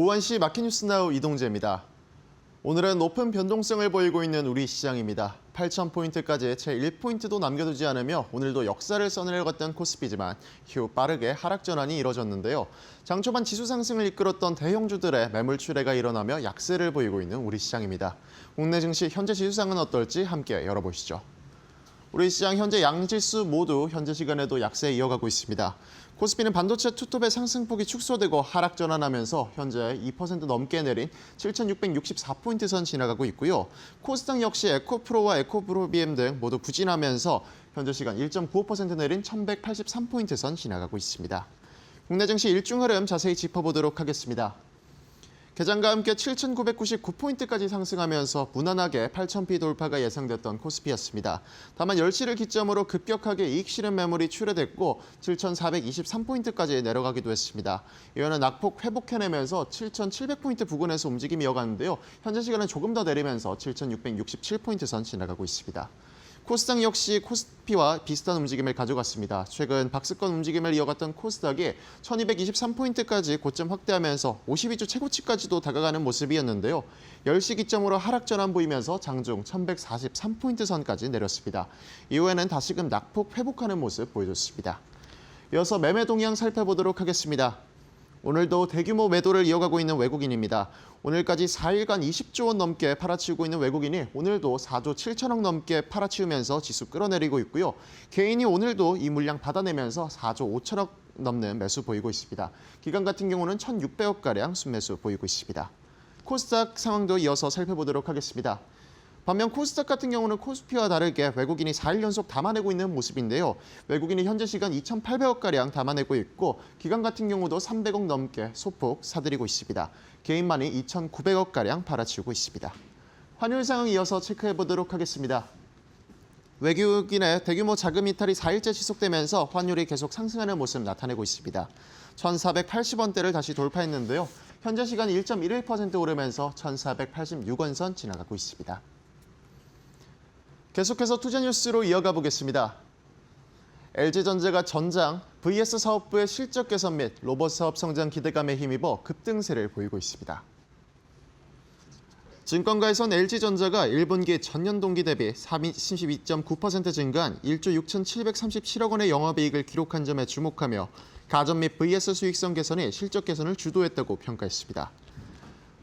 오후 1시 마켓뉴스나우 이동재입니다. 오늘은 높은 변동성을 보이고 있는 우리 시장입니다. 8,000포인트까지 채 1포인트도 남겨두지 않으며 오늘도 역사를 써내려갔던 코스피지만 이후 빠르게 하락 전환이 이뤄졌는데요. 장 초반 지수 상승을 이끌었던 대형주들의 매물 출회가 일어나며 약세를 보이고 있는 우리 시장입니다. 국내 증시 현재 지수상은 어떨지 함께 열어보시죠. 우리 시장 현재 양지수 모두 현재 시간에도 약세 이어가고 있습니다. 코스피는 반도체 투톱의 상승폭이 축소되고 하락 전환하면서 현재 2% 넘게 내린 7,664포인트 선 지나가고 있고요. 코스닥 역시 에코프로와 에코프로비엠 등 모두 부진하면서 현재 시간 1.95% 내린 1,183포인트 선 지나가고 있습니다. 국내 증시 일중 흐름 자세히 짚어보도록 하겠습니다. 개장과 함께 7,999포인트까지 상승하면서 무난하게 8,000피 돌파가 예상됐던 코스피였습니다. 다만 10시를 기점으로 급격하게 이익 실현 매물이 출회됐고 7,423포인트까지 내려가기도 했습니다. 이어는 낙폭 회복해내면서 7,700포인트 부근에서 움직임이 이어가는데요. 현재 시간은 조금 더 내리면서 7,667포인트 선 지나가고 있습니다. 코스닥 역시 코스피와 비슷한 움직임을 가져갔습니다. 최근 박스권 움직임을 이어갔던 코스닥이 1223포인트까지 고점 확대하면서 52주 최고치까지도 다가가는 모습이었는데요. 10시 기점으로 하락 전환 보이면서 장중 1143포인트 선까지 내렸습니다. 이후에는 다시금 낙폭 회복하는 모습 보여줬습니다. 이어서 매매 동향 살펴보도록 하겠습니다. 오늘도 대규모 매도를 이어가고 있는 외국인입니다. 오늘까지 4일간 20조 원 넘게 팔아치우고 있는 외국인이 오늘도 4조 7천억 넘게 팔아치우면서 지수 끌어내리고 있고요. 개인이 오늘도 이 물량 받아내면서 4조 5천억 넘는 매수 보이고 있습니다. 기관 같은 경우는 1,600억가량 순매수 보이고 있습니다. 코스닥 상황도 이어서 살펴보도록 하겠습니다. 반면 코스닥 같은 경우는 코스피와 다르게 외국인이 4일 연속 담아내고 있는 모습인데요. 외국인이 현재 시간 2,800억가량 담아내고 있고 기관 같은 경우도 300억 넘게 소폭 사들이고 있습니다. 개인만이 2,900억가량 팔아치우고 있습니다. 환율 상황 이어서 체크해보도록 하겠습니다. 외국인의 대규모 자금 이탈이 4일째 지속되면서 환율이 계속 상승하는 모습 나타내고 있습니다. 1,480원대를 다시 돌파했는데요. 현재 시간 1.11% 오르면서 1,486원 선 지나가고 있습니다. 계속해서 투자 뉴스로 이어가 보겠습니다. LG전자가 전장, VS 사업부의 실적 개선 및 로봇 사업 성장 기대감에 힘입어 급등세를 보이고 있습니다. 증권가에선 LG전자가 1분기 전년 동기 대비 32.9% 증가한 1조 6,737억 원의 영업이익을 기록한 점에 주목하며 가전 및 VS 수익성 개선이 실적 개선을 주도했다고 평가했습니다.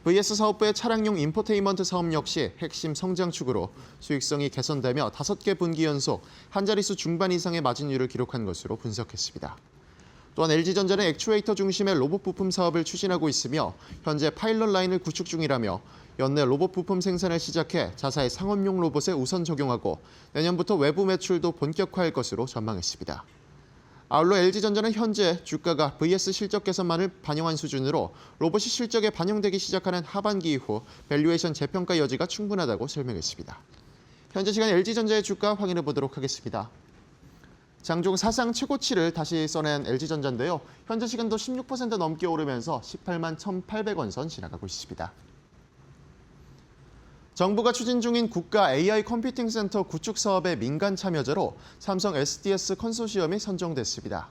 VS 사업부의 차량용 인포테인먼트 사업 역시 핵심 성장축으로 수익성이 개선되며 5개 분기 연속 한 자릿수 중반 이상의 마진율을 기록한 것으로 분석했습니다. 또한 LG전자는 액추에이터 중심의 로봇 부품 사업을 추진하고 있으며 현재 파일럿 라인을 구축 중이라며 연내 로봇 부품 생산을 시작해 자사의 상업용 로봇에 우선 적용하고 내년부터 외부 매출도 본격화할 것으로 전망했습니다. 아울러 LG전자는 현재 주가가 VS 실적 개선만을 반영한 수준으로 로봇이 실적에 반영되기 시작하는 하반기 이후 밸류에이션 재평가 여지가 충분하다고 설명했습니다. 현재 시간 LG전자의 주가 확인해 보도록 하겠습니다. 장중 사상 최고치를 다시 써낸 LG전자인데요. 현재 시간도 16% 넘게 오르면서 18만 1,800원 선 지나가고 있습니다. 정부가 추진 중인 국가 AI 컴퓨팅 센터 구축 사업의 민간 참여자로 삼성 SDS 컨소시엄이 선정됐습니다.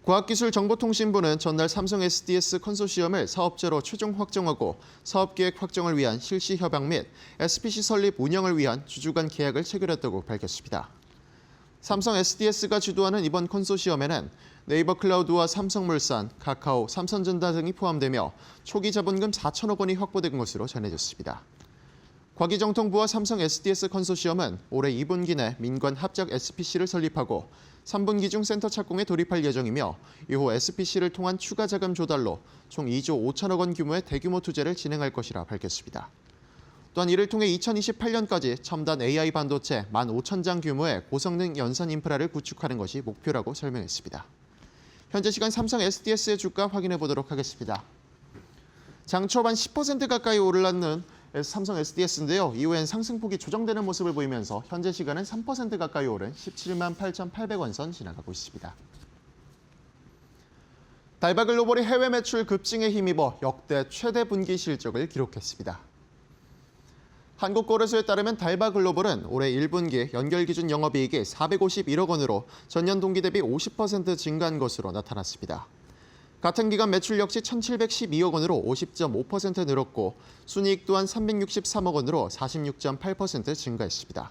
과학기술정보통신부는 전날 삼성 SDS 컨소시엄을 사업자로 최종 확정하고 사업계획 확정을 위한 실시 협약 및 SPC 설립 운영을 위한 주주 간 계약을 체결했다고 밝혔습니다. 삼성 SDS가 주도하는 이번 컨소시엄에는 네이버 클라우드와 삼성물산, 카카오, 삼성전자 등이 포함되며 초기 자본금 4천억 원이 확보된 것으로 전해졌습니다. 과기정통부와 삼성 SDS 컨소시엄은 올해 2분기 내 민관 합작 SPC를 설립하고 3분기 중 센터 착공에 돌입할 예정이며 이후 SPC를 통한 추가 자금 조달로 총 2조 5천억 원 규모의 대규모 투자를 진행할 것이라 밝혔습니다. 또한 이를 통해 2028년까지 첨단 AI 반도체 15,000장 규모의 고성능 연산 인프라를 구축하는 것이 목표라고 설명했습니다. 현재 시간 삼성 SDS의 주가 확인해 보도록 하겠습니다. 장 초반 10% 가까이 오르는 삼성 SDS인데요. 이후엔 상승폭이 조정되는 모습을 보이면서 현재 시간은 3% 가까이 오른 17만 8,800원 선 지나가고 있습니다. 달바글로벌이 해외 매출 급증에 힘입어 역대 최대 분기 실적을 기록했습니다. 한국거래소에 따르면 달바글로벌은 올해 1분기 연결 기준 영업이익이 451억 원으로 전년 동기 대비 50% 증가한 것으로 나타났습니다. 같은 기간 매출 역시 1,712억 원으로 50.5% 늘었고 순이익 또한 363억 원으로 46.8% 증가했습니다.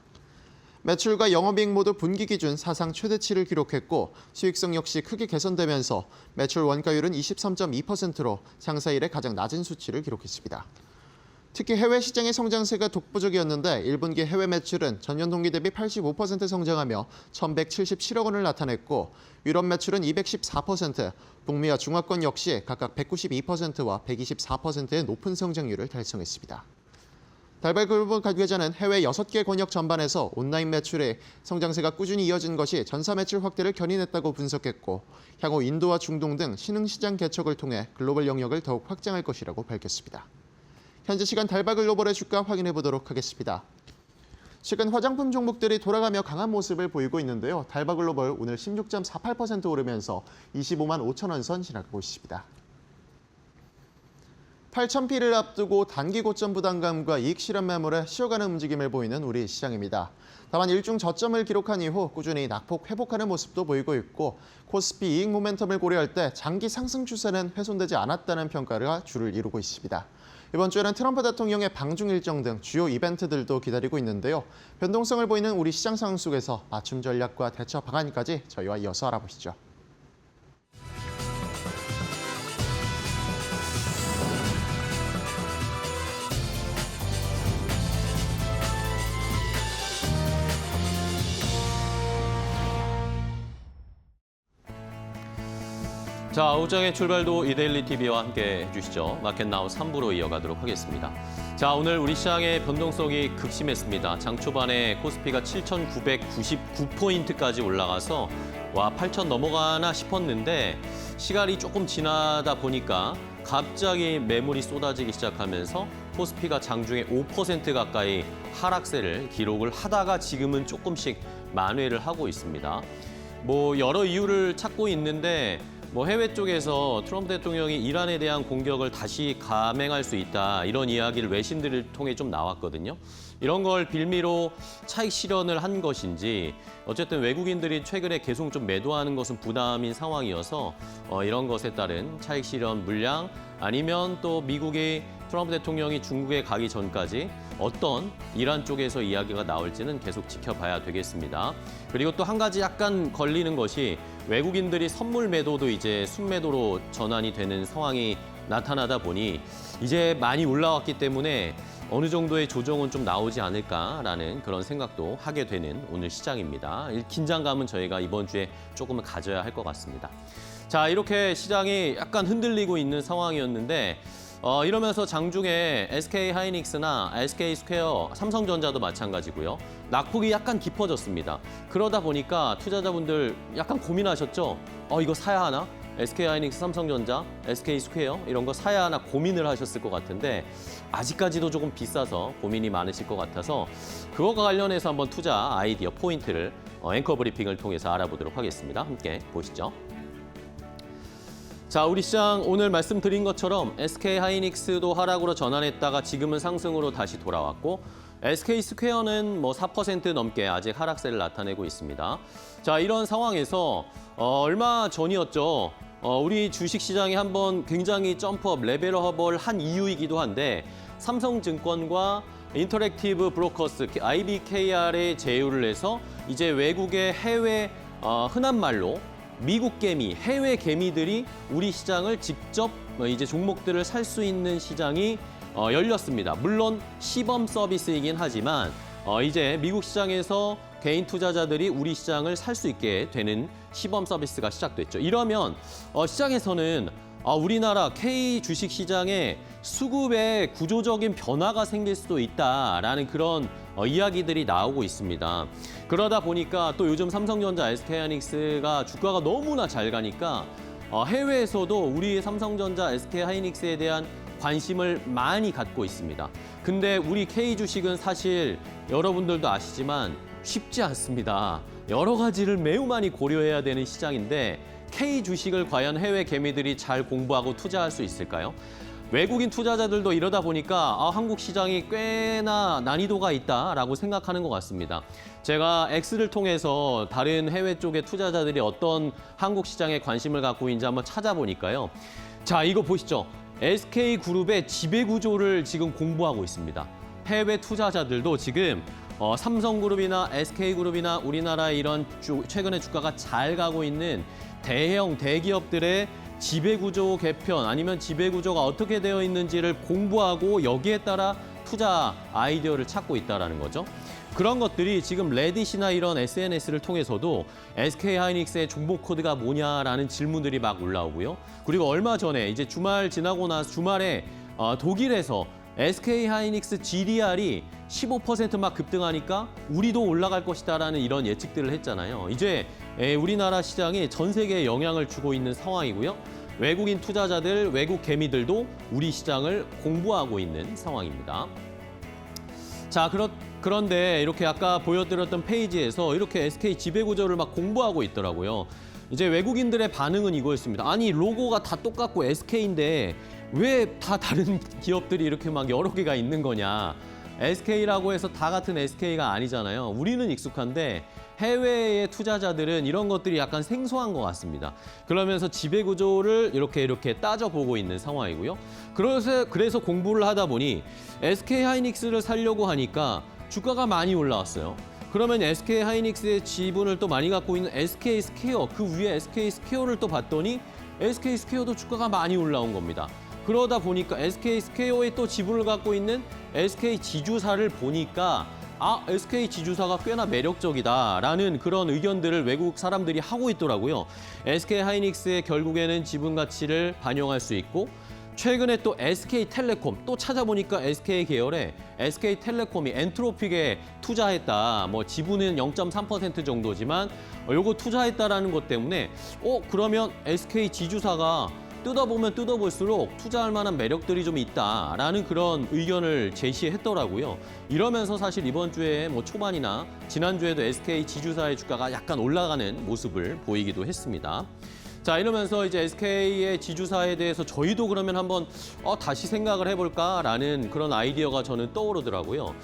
매출과 영업이익 모두 분기 기준 사상 최대치를 기록했고 수익성 역시 크게 개선되면서 매출 원가율은 23.2%로 상사 이래 가장 낮은 수치를 기록했습니다. 특히 해외 시장의 성장세가 독보적이었는데 1분기 해외 매출은 전년 동기 대비 85% 성장하며 1,177억 원을 나타냈고 유럽 매출은 214%, 북미와 중화권 역시 각각 192%와 124%의 높은 성장률을 달성했습니다. 달발글로벌 관계자는 해외 6개 권역 전반에서 온라인 매출의 성장세가 꾸준히 이어진 것이 전사 매출 확대를 견인했다고 분석했고 향후 인도와 중동 등 신흥시장 개척을 통해 글로벌 영역을 더욱 확장할 것이라고 밝혔습니다. 현재 시간 달발글로벌의 주가 확인해 보도록 하겠습니다. 최근 화장품 종목들이 돌아가며 강한 모습을 보이고 있는데요. 달발글로벌 오늘 16.48% 오르면서 25만 5천 원 선 지나가고 있습니다. 8,000피를 앞두고 단기 고점 부담감과 이익 실현 매물에 쉬어가는 움직임을 보이는 우리 시장입니다. 다만 일중 저점을 기록한 이후 꾸준히 낙폭 회복하는 모습도 보이고 있고 코스피 이익 모멘텀을 고려할 때 장기 상승 추세는 훼손되지 않았다는 평가가 주를 이루고 있습니다. 이번 주에는 트럼프 대통령의 방중 일정 등 주요 이벤트들도 기다리고 있는데요. 변동성을 보이는 우리 시장 상황 속에서 맞춤 전략과 대처 방안까지 저희와 이어서 알아보시죠. 자, 오후장의 출발도 이데일리 TV와 함께 해주시죠. 마켓나우 3부로 이어가도록 하겠습니다. 자, 오늘 우리 시장의 변동성이 극심했습니다. 장 초반에 코스피가 7,999포인트까지 올라가서 와 8,000 넘어가나 싶었는데 시간이 조금 지나다 보니까 갑자기 매물이 쏟아지기 시작하면서 코스피가 장중에 5% 가까이 하락세를 기록을 하다가 지금은 조금씩 만회를 하고 있습니다. 여러 이유를 찾고 있는데 해외 쪽에서 트럼프 대통령이 이란에 대한 공격을 다시 감행할 수 있다 이런 이야기를 외신들을 통해 좀 나왔거든요. 이런 걸 빌미로 차익 실현을 한 것인지 어쨌든 외국인들이 최근에 계속 좀 매도하는 것은 부담인 상황이어서 이런 것에 따른 차익 실현 물량 아니면 또 미국이 트럼프 대통령이 중국에 가기 전까지 어떤 이란 쪽에서 이야기가 나올지는 계속 지켜봐야 되겠습니다. 그리고 또 한 가지 약간 걸리는 것이 외국인들이 선물 매도도 이제 순매도로 전환이 되는 상황이 나타나다 보니 이제 많이 올라왔기 때문에 어느 정도의 조정은 좀 나오지 않을까라는 그런 생각도 하게 되는 오늘 시장입니다. 긴장감은 저희가 이번 주에 조금은 가져야 할 것 같습니다. 자, 이렇게 시장이 약간 흔들리고 있는 상황이었는데 이러면서 장중에 SK하이닉스나 SK스퀘어, 삼성전자도 마찬가지고요. 낙폭이 약간 깊어졌습니다. 그러다 보니까 투자자분들 약간 고민하셨죠? 이거 사야 하나? SK하이닉스, 삼성전자, SK스퀘어 이런 거 사야 하나 고민을 하셨을 것 같은데 아직까지도 조금 비싸서 고민이 많으실 것 같아서 그것과 관련해서 한번 투자 아이디어 포인트를 앵커 브리핑을 통해서 알아보도록 하겠습니다. 함께 보시죠. 자, 우리 시장 오늘 말씀드린 것처럼 SK하이닉스도 하락으로 전환했다가 지금은 상승으로 다시 돌아왔고 SK스퀘어는 4% 넘게 아직 하락세를 나타내고 있습니다. 자, 이런 상황에서 얼마 전이었죠. 우리 주식시장이 한번 굉장히 점프업, 레벨업을 한 이유이기도 한데 삼성증권과 인터랙티브 브로커스, IBKR에 제휴를 해서 이제 외국의 해외, 흔한 말로 미국 개미, 해외 개미들이 우리 시장을 직접 이제 종목들을 살 수 있는 시장이 열렸습니다. 물론 시범 서비스이긴 하지만 이제 미국 시장에서 개인 투자자들이 우리 시장을 살 수 있게 되는 시범 서비스가 시작됐죠. 이러면 시장에서는 우리나라 K 주식시장에 수급에 구조적인 변화가 생길 수도 있다라는 그런 이야기들이 나오고 있습니다. 그러다 보니까 또 요즘 삼성전자, SK하이닉스가 주가가 너무나 잘 가니까 해외에서도 우리 삼성전자, SK하이닉스에 대한 관심을 많이 갖고 있습니다. 근데 우리 K 주식은 사실 여러분들도 아시지만 쉽지 않습니다. 여러 가지를 매우 많이 고려해야 되는 시장인데 K 주식을 과연 해외 개미들이 잘 공부하고 투자할 수 있을까요? 외국인 투자자들도 이러다 보니까 한국 시장이 꽤나 난이도가 있다라고 생각하는 것 같습니다. 제가 X를 통해서 다른 해외 쪽의 투자자들이 어떤 한국 시장에 관심을 갖고 있는지 한번 찾아보니까요. 자, 이거 보시죠. SK그룹의 지배구조를 지금 공부하고 있습니다. 해외 투자자들도 지금 삼성그룹이나 SK그룹이나 우리나라의 이런 최근에 주가가 잘 가고 있는 대형 대기업들의 지배구조 개편 아니면 지배구조가 어떻게 되어 있는지를 공부하고 여기에 따라 투자 아이디어를 찾고 있다는 거죠. 그런 것들이 지금 레딧이나 이런 SNS를 통해서도 SK하이닉스의 종목 코드가 뭐냐라는 질문들이 막 올라오고요. 그리고 얼마 전에 이제 주말 지나고 나서 주말에 독일에서 SK하이닉스 GDR이 15% 막 급등하니까 우리도 올라갈 것이다라는 이런 예측들을 했잖아요. 이제 우리나라 시장이 전 세계에 영향을 주고 있는 상황이고요. 외국인 투자자들, 외국 개미들도 우리 시장을 공부하고 있는 상황입니다. 자, 그런데 이렇게 아까 보여드렸던 페이지에서 이렇게 SK 지배구조를 막 공부하고 있더라고요. 이제 외국인들의 반응은 이거였습니다. 아니, 로고가 다 똑같고 SK인데 왜 다 다른 기업들이 이렇게 막 여러 개가 있는 거냐. SK라고 해서 다 같은 SK가 아니잖아요. 우리는 익숙한데 해외의 투자자들은 이런 것들이 약간 생소한 것 같습니다. 그러면서 지배구조를 이렇게 따져보고 있는 상황이고요. 그래서 공부를 하다 보니 SK하이닉스를 사려고 하니까 주가가 많이 올라왔어요. 그러면 SK하이닉스의 지분을 또 많이 갖고 있는 SK스퀘어, 그 위에 SK스퀘어를 또 봤더니 SK스퀘어도 주가가 많이 올라온 겁니다. 그러다 보니까 SK스퀘어에 또 지분을 갖고 있는 SK지주사를 보니까 SK지주사가 꽤나 매력적이다라는 그런 의견들을 외국 사람들이 하고 있더라고요. SK하이닉스의 결국에는 지분 가치를 반영할 수 있고 최근에 또 SK텔레콤 또 찾아보니까 SK 계열에 SK텔레콤이 엔트로픽에 투자했다. 뭐 지분은 0.3% 정도지만 요거 투자했다라는 것 때문에 그러면 SK지주사가 뜯어보면 뜯어볼수록 투자할 만한 매력들이 좀 있다라는 그런 의견을 제시했더라고요. 이러면서 사실 이번 주에 뭐 초반이나 지난주에도 SK 지주사의 주가가 약간 올라가는 모습을 보이기도 했습니다. 자, 이러면서 이제 SK의 지주사에 대해서 저희도 그러면 한번 다시 생각을 해볼까라는 그런 아이디어가 저는 떠오르더라고요.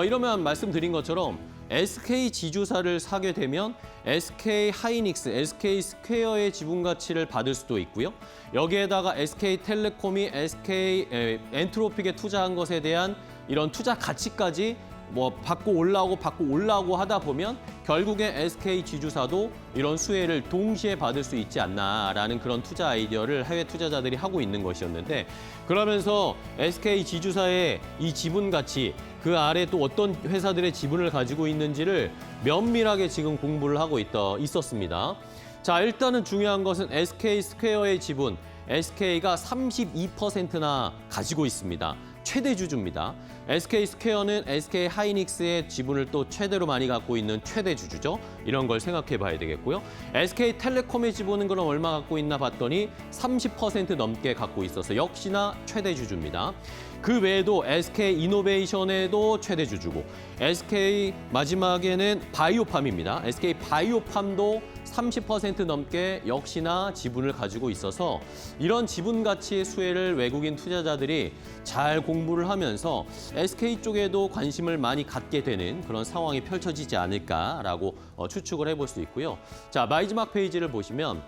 이러면 말씀드린 것처럼 SK 지주사를 사게 되면 SK 하이닉스, SK 스퀘어의 지분 가치를 받을 수도 있고요. 여기에다가 SK 텔레콤이 SK 엔트로픽에 투자한 것에 대한 이런 투자 가치까지 뭐 받고 올라오고 하다 보면 결국에 SK 지주사도 이런 수혜를 동시에 받을 수 있지 않나라는 그런 투자 아이디어를 해외 투자자들이 하고 있는 것이었는데 그러면서 SK 지주사의 이 지분 가치 그 아래 또 어떤 회사들의 지분을 가지고 있는지를 면밀하게 지금 공부를 하고 있었습니다. 자, 일단은 중요한 것은 SK 스퀘어의 지분, SK가 32%나 가지고 있습니다. 최대 주주입니다. SK 스퀘어는 SK 하이닉스의 지분을 또 최대로 많이 갖고 있는 최대 주주죠. 이런 걸 생각해 봐야 되겠고요. SK 텔레콤의 지분은 그럼 얼마 갖고 있나 봤더니 30% 넘게 갖고 있어서 역시나 최대 주주입니다. 그 외에도 SK 이노베이션에도 최대 주주고 SK 마지막에는 바이오팜입니다. SK 바이오팜도 30% 넘게 역시나 지분을 가지고 있어서 이런 지분 가치의 수혜를 외국인 투자자들이 잘 공부를 하면서 SK 쪽에도 관심을 많이 갖게 되는 그런 상황이 펼쳐지지 않을까라고 추측을 해볼 수 있고요. 자, 마지막 페이지를 보시면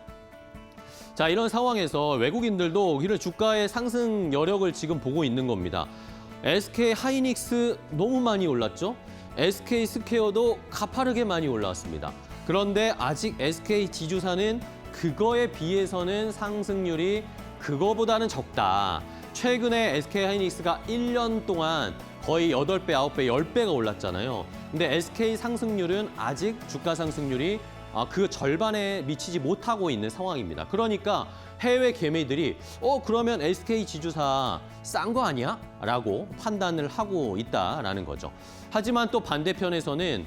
자, 이런 상황에서 외국인들도 이런 주가의 상승 여력을 지금 보고 있는 겁니다. SK 하이닉스 너무 많이 올랐죠? SK 스퀘어도 가파르게 많이 올라왔습니다. 그런데 아직 SK 지주사는 그거에 비해서는 상승률이 그거보다는 적다. 최근에 SK 하이닉스가 1년 동안 거의 8배, 9배, 10배가 올랐잖아요. 근데 SK 상승률은 아직 주가 상승률이 그 절반에 미치지 못하고 있는 상황입니다. 그러니까 해외 개미들이 그러면 SK 지주사 싼 거 아니야? 라고 판단을 하고 있다라는 거죠. 하지만 또 반대편에서는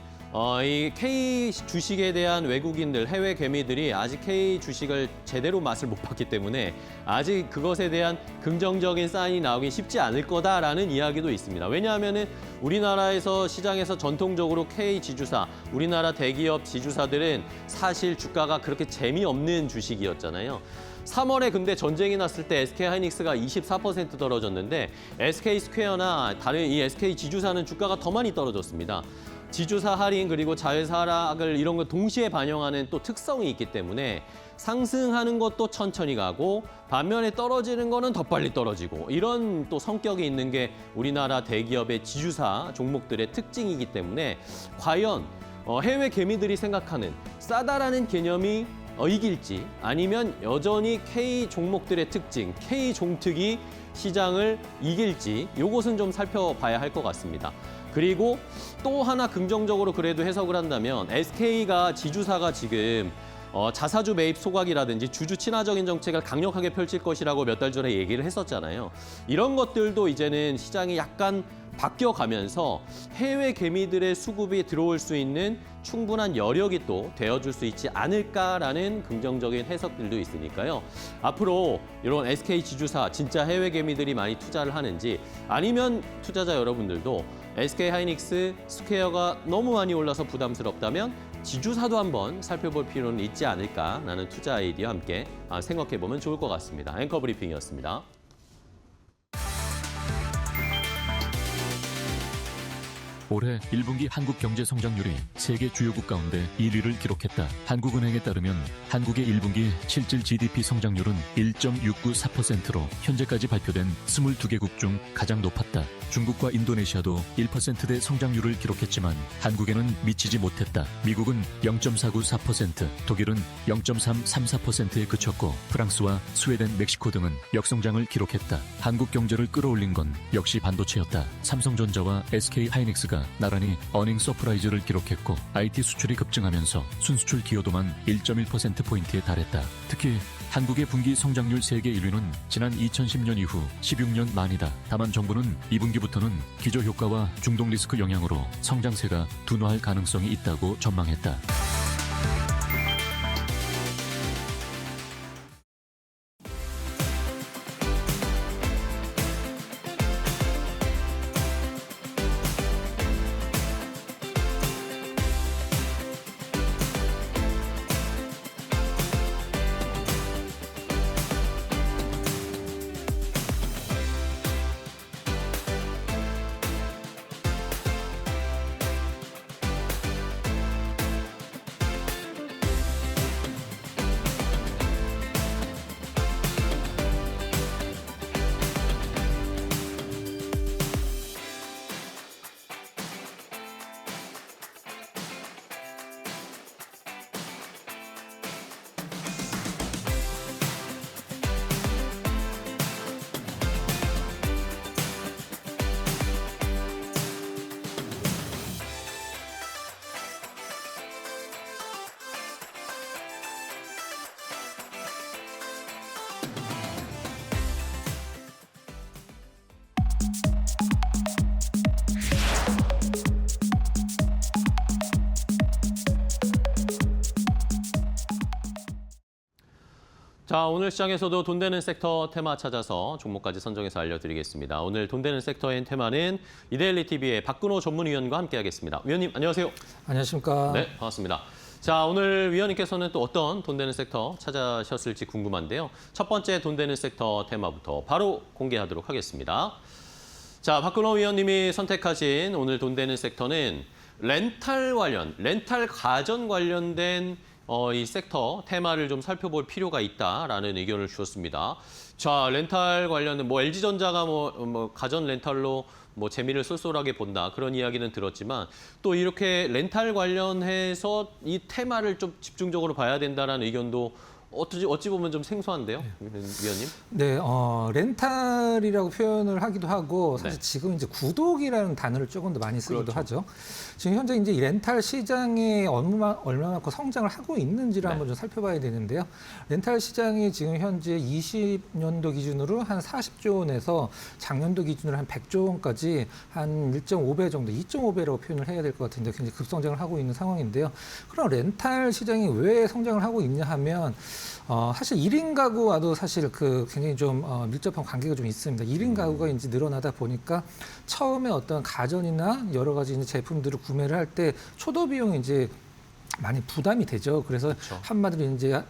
이 K 주식에 대한 외국인들, 해외 개미들이 아직 K 주식을 제대로 맛을 못 봤기 때문에 아직 그것에 대한 긍정적인 사인이 나오긴 쉽지 않을 거다라는 이야기도 있습니다. 왜냐하면은 우리나라에서 시장에서 전통적으로 K 지주사, 우리나라 대기업 지주사들은 사실 주가가 그렇게 재미없는 주식이었잖아요. 3월에 근데 전쟁이 났을 때 SK 하이닉스가 24% 떨어졌는데 SK 스퀘어나 다른 이 SK 지주사는 주가가 더 많이 떨어졌습니다. 지주사 할인 그리고 자회사 하락을 이런 거 동시에 반영하는 또 특성이 있기 때문에 상승하는 것도 천천히 가고 반면에 떨어지는 거는 더 빨리 떨어지고 이런 또 성격이 있는 게 우리나라 대기업의 지주사 종목들의 특징이기 때문에 과연 해외 개미들이 생각하는 싸다라는 개념이 이길지 아니면 여전히 K 종목들의 특징, K 종특이 시장을 이길지 요것은 좀 살펴봐야 할 것 같습니다. 그리고 또 하나 긍정적으로 그래도 해석을 한다면 SK가 지주사가 지금 자사주 매입 소각이라든지 주주 친화적인 정책을 강력하게 펼칠 것이라고 몇 달 전에 얘기를 했었잖아요. 이런 것들도 이제는 시장이 약간 바뀌어가면서 해외 개미들의 수급이 들어올 수 있는 충분한 여력이 또 되어줄 수 있지 않을까라는 긍정적인 해석들도 있으니까요. 앞으로 이런 SK 지주사 진짜 해외 개미들이 많이 투자를 하는지 아니면 투자자 여러분들도 SK 하이닉스, 스퀘어가 너무 많이 올라서 부담스럽다면 지주사도 한번 살펴볼 필요는 있지 않을까라는 투자 아이디어와 함께 생각해보면 좋을 것 같습니다. 앵커 브리핑이었습니다. 올해 1분기 한국 경제 성장률이 세계 주요국 가운데 1위를 기록했다. 한국은행에 따르면 한국의 1분기 실질 GDP 성장률은 1.694%로 현재까지 발표된 22개국 중 가장 높았다. 중국과 인도네시아도 1%대 성장률을 기록했지만 한국에는 미치지 못했다. 미국은 0.494%, 독일은 0.334%에 그쳤고 프랑스와 스웨덴, 멕시코 등은 역성장을 기록했다. 한국 경제를 끌어올린 건 역시 반도체였다. 삼성전자와 SK 하이닉스가 나란히 어닝 서프라이즈를 기록했고 IT 수출이 급증하면서 순수출 기여도만 1.1%포인트에 달했다. 특히 한국의 분기 성장률 세계 1위는 지난 2010년 이후 16년 만이다. 다만 정부는 2분기부터는 기저효과와 중동 리스크 영향으로 성장세가 둔화할 가능성이 있다고 전망했다. 자, 오늘 시장에서도 돈 되는 섹터 테마 찾아서 종목까지 선정해서 알려드리겠습니다. 오늘 돈 되는 섹터인 테마는 이데일리 TV의 박근호 전문위원과 함께하겠습니다. 위원님, 안녕하세요. 안녕하십니까. 네, 반갑습니다. 자, 오늘 위원님께서는 또 어떤 돈 되는 섹터 찾아셨을지 궁금한데요. 첫 번째 돈 되는 섹터 테마부터 바로 공개하도록 하겠습니다. 자, 박근호 위원님이 선택하신 오늘 돈 되는 섹터는 렌탈 가전 관련된 이 섹터 테마를 좀 살펴볼 필요가 있다라는 의견을 주셨습니다. 자, 렌탈 관련된 LG전자가 가전 렌탈로 재미를 쏠쏠하게 본다 그런 이야기는 들었지만 또 이렇게 렌탈 관련해서 이 테마를 좀 집중적으로 봐야 된다라는 의견도 어찌 보면 좀 생소한데요, 위원님? 네, 렌탈이라고 표현을 하기도 하고 사실 네. 지금 이제 구독이라는 단어를 조금 더 많이 쓰기도 그렇죠. 하죠. 지금 현재 이제 이 렌탈 시장이 얼마만큼 성장을 하고 있는지를 네. 한번 좀 살펴봐야 되는데요. 렌탈 시장이 지금 현재 20년도 기준으로 한 40조 원에서 작년도 기준으로 한 100조 원까지 한 1.5배 정도, 2.5배라고 표현을 해야 될 것 같은데 굉장히 급성장을 하고 있는 상황인데요. 그럼 렌탈 시장이 왜 성장을 하고 있냐 하면 사실 1인 가구와도 사실 굉장히 좀 밀접한 관계가 좀 있습니다. 1인 가구가 이제 늘어나다 보니까 처음에 어떤 가전이나 여러 가지 이제 제품들을 구매를 할 때 초도 비용이 이제 많이 부담이 되죠. 그래서 그렇죠. 한마디로 이제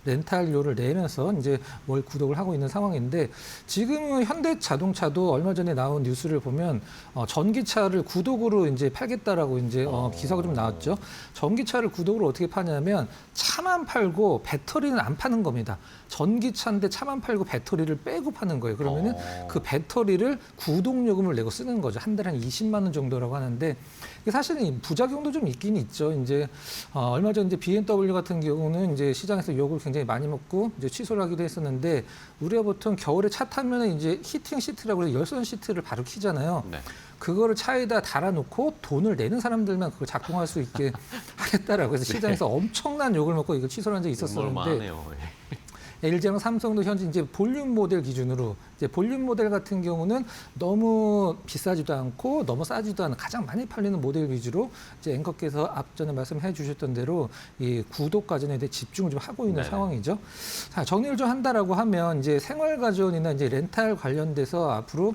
렌탈료를 내면서 이제 월 구독을 하고 있는 상황인데 지금은 현대자동차도 얼마 전에 나온 뉴스를 보면 전기차를 구독으로 이제 팔겠다라고 이제 기사가 좀 나왔죠. 전기차를 구독으로 어떻게 파냐면 차만 팔고 배터리는 안 파는 겁니다. 전기차인데 차만 팔고 배터리를 빼고 파는 거예요. 그러면은 그 배터리를 구독요금을 내고 쓰는 거죠. 한 달에 한 20만 원 정도라고 하는데 이게 사실은 부작용도 좀 있긴 있죠. 이제 얼마 전 이제 BMW 같은 경우는 이제 시장에서 욕을 굉장히 많이 먹고 이제 취소를 하기도 했었는데 우리가 보통 겨울에 차 타면은 이제 히팅 시트라고 해서 열선 시트를 바로 켜잖아요. 네. 그거를 차에다 달아놓고 돈을 내는 사람들만 그걸 작동할 수 있게 하겠다라고 해서 시장에서 엄청난 욕을 먹고 이거 취소를 한 적이 있었었는데 하네요. LG랑 삼성도 현재 이제 볼륨 모델 기준으로 이제 볼륨 모델 같은 경우는 너무 비싸지도 않고 너무 싸지도 않은 가장 많이 팔리는 모델 위주로 이제 앵커께서 앞전에 말씀해 주셨던 대로 이 구독 가전에 대해 집중을 좀 하고 있는 네네. 상황이죠. 자, 정리를 좀 한다라고 하면 이제 생활 가전이나 이제 렌탈 관련돼서 앞으로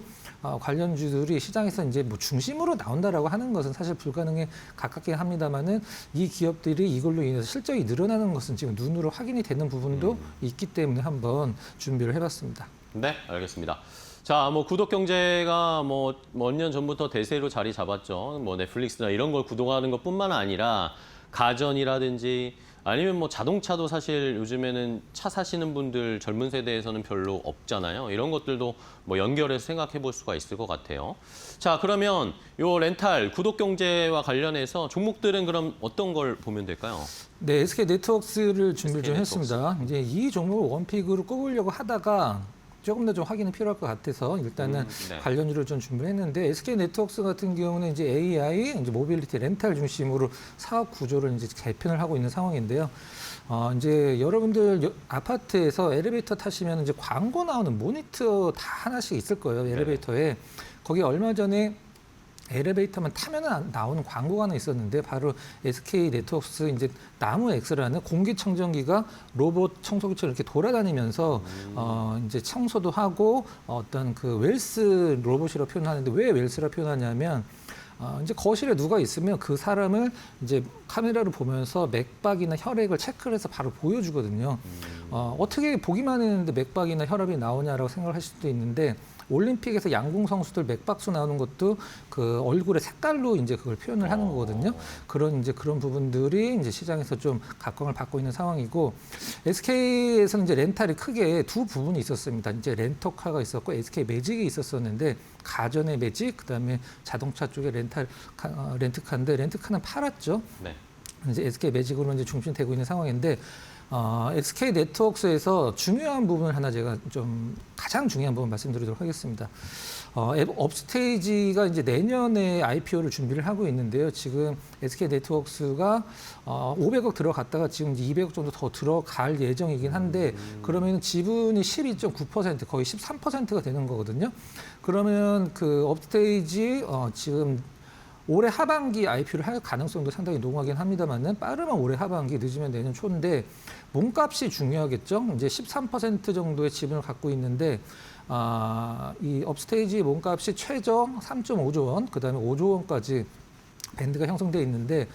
관련주들이 시장에서 이제 뭐 중심으로 나온다라고 하는 것은 사실 불가능에 가깝긴 합니다만은 이 기업들이 이걸로 인해서 실적이 늘어나는 것은 지금 눈으로 확인이 되는 부분도 있기 때문에 한번 준비를 해봤습니다. 네, 알겠습니다. 자, 뭐 구독 경제가 뭐 몇 년 전부터 대세로 자리 잡았죠. 뭐 넷플릭스나 이런 걸 구독하는 것뿐만 아니라 가전이라든지 아니면 뭐 자동차도 사실 요즘에는 차 사시는 분들 젊은 세대에서는 별로 없잖아요. 이런 것들도 뭐 연결해서 생각해 볼 수가 있을 것 같아요. 자, 그러면 요 렌탈 구독 경제와 관련해서 종목들은 그럼 어떤 걸 보면 될까요? 네, SK 네트워크스를 준비를 좀 SK 네트워크스. 했습니다. 이제 이 종목을 원픽으로 꼽으려고 하다가 조금 더 좀 확인이 필요할 것 같아서 일단은 네. 관련주를 좀 준비를 했는데 SK 네트워크스 같은 경우는 이제 AI, 이제 모빌리티 렌탈 중심으로 사업 구조를 이제 개편을 하고 있는 상황인데요. 이제 여러분들 아파트에서 엘리베이터 타시면 이제 광고 나오는 모니터 다 하나씩 있을 거예요. 엘리베이터에. 거기 얼마 전에 엘리베이터만 타면 나오는 광고가 하나 있었는데 바로 SK 네트워크스 이제 나무엑스라는 공기청정기가 로봇 청소기처럼 이렇게 돌아다니면서 이제 청소도 하고 어떤 그 웰스 로봇이라고 표현하는데 왜 웰스라고 표현하냐면 이제 거실에 누가 있으면 그 사람을 이제 카메라로 보면서 맥박이나 혈액을 체크를 해서 바로 보여주거든요. 어떻게 보기만 했는데 맥박이나 혈압이 나오냐라고 생각을 하실 수도 있는데 올림픽에서 양궁 선수들 맥박수 나오는 것도 그 얼굴의 색깔로 이제 그걸 표현을 하는 거거든요. 그런 부분들이 이제 시장에서 좀 각광을 받고 있는 상황이고 SK에서는 이제 렌탈이 크게 두 부분이 있었습니다. 이제 렌터카가 있었고 SK 매직이 있었었는데 가전의 매직, 그다음에 자동차 쪽에 렌트카인데 렌트카는 팔았죠. 네. 이제 SK 매직으로 이제 중심되고 있는 상황인데 SK 네트워크스에서 중요한 부분을 하나 제가 좀 가장 중요한 부분 말씀드리도록 하겠습니다. 업스테이지가 이제 내년에 IPO를 준비를 하고 있는데요. 지금 SK 네트워크스가 500억 들어갔다가 지금 이제 200억 정도 더 들어갈 예정이긴 한데 그러면 지분이 12.9% 거의 13%가 되는 거거든요. 그러면 그 업스테이지 지금 올해 하반기 IPO를 할 가능성도 상당히 농후하긴 합니다만은 빠르면 올해 하반기, 늦으면 내년 초인데 몸값이 중요하겠죠. 이제 13% 정도의 지분을 갖고 있는데 이 업스테이지 몸값이 최저 3.5조 원, 그다음에 5조 원까지 밴드가 형성돼 있는데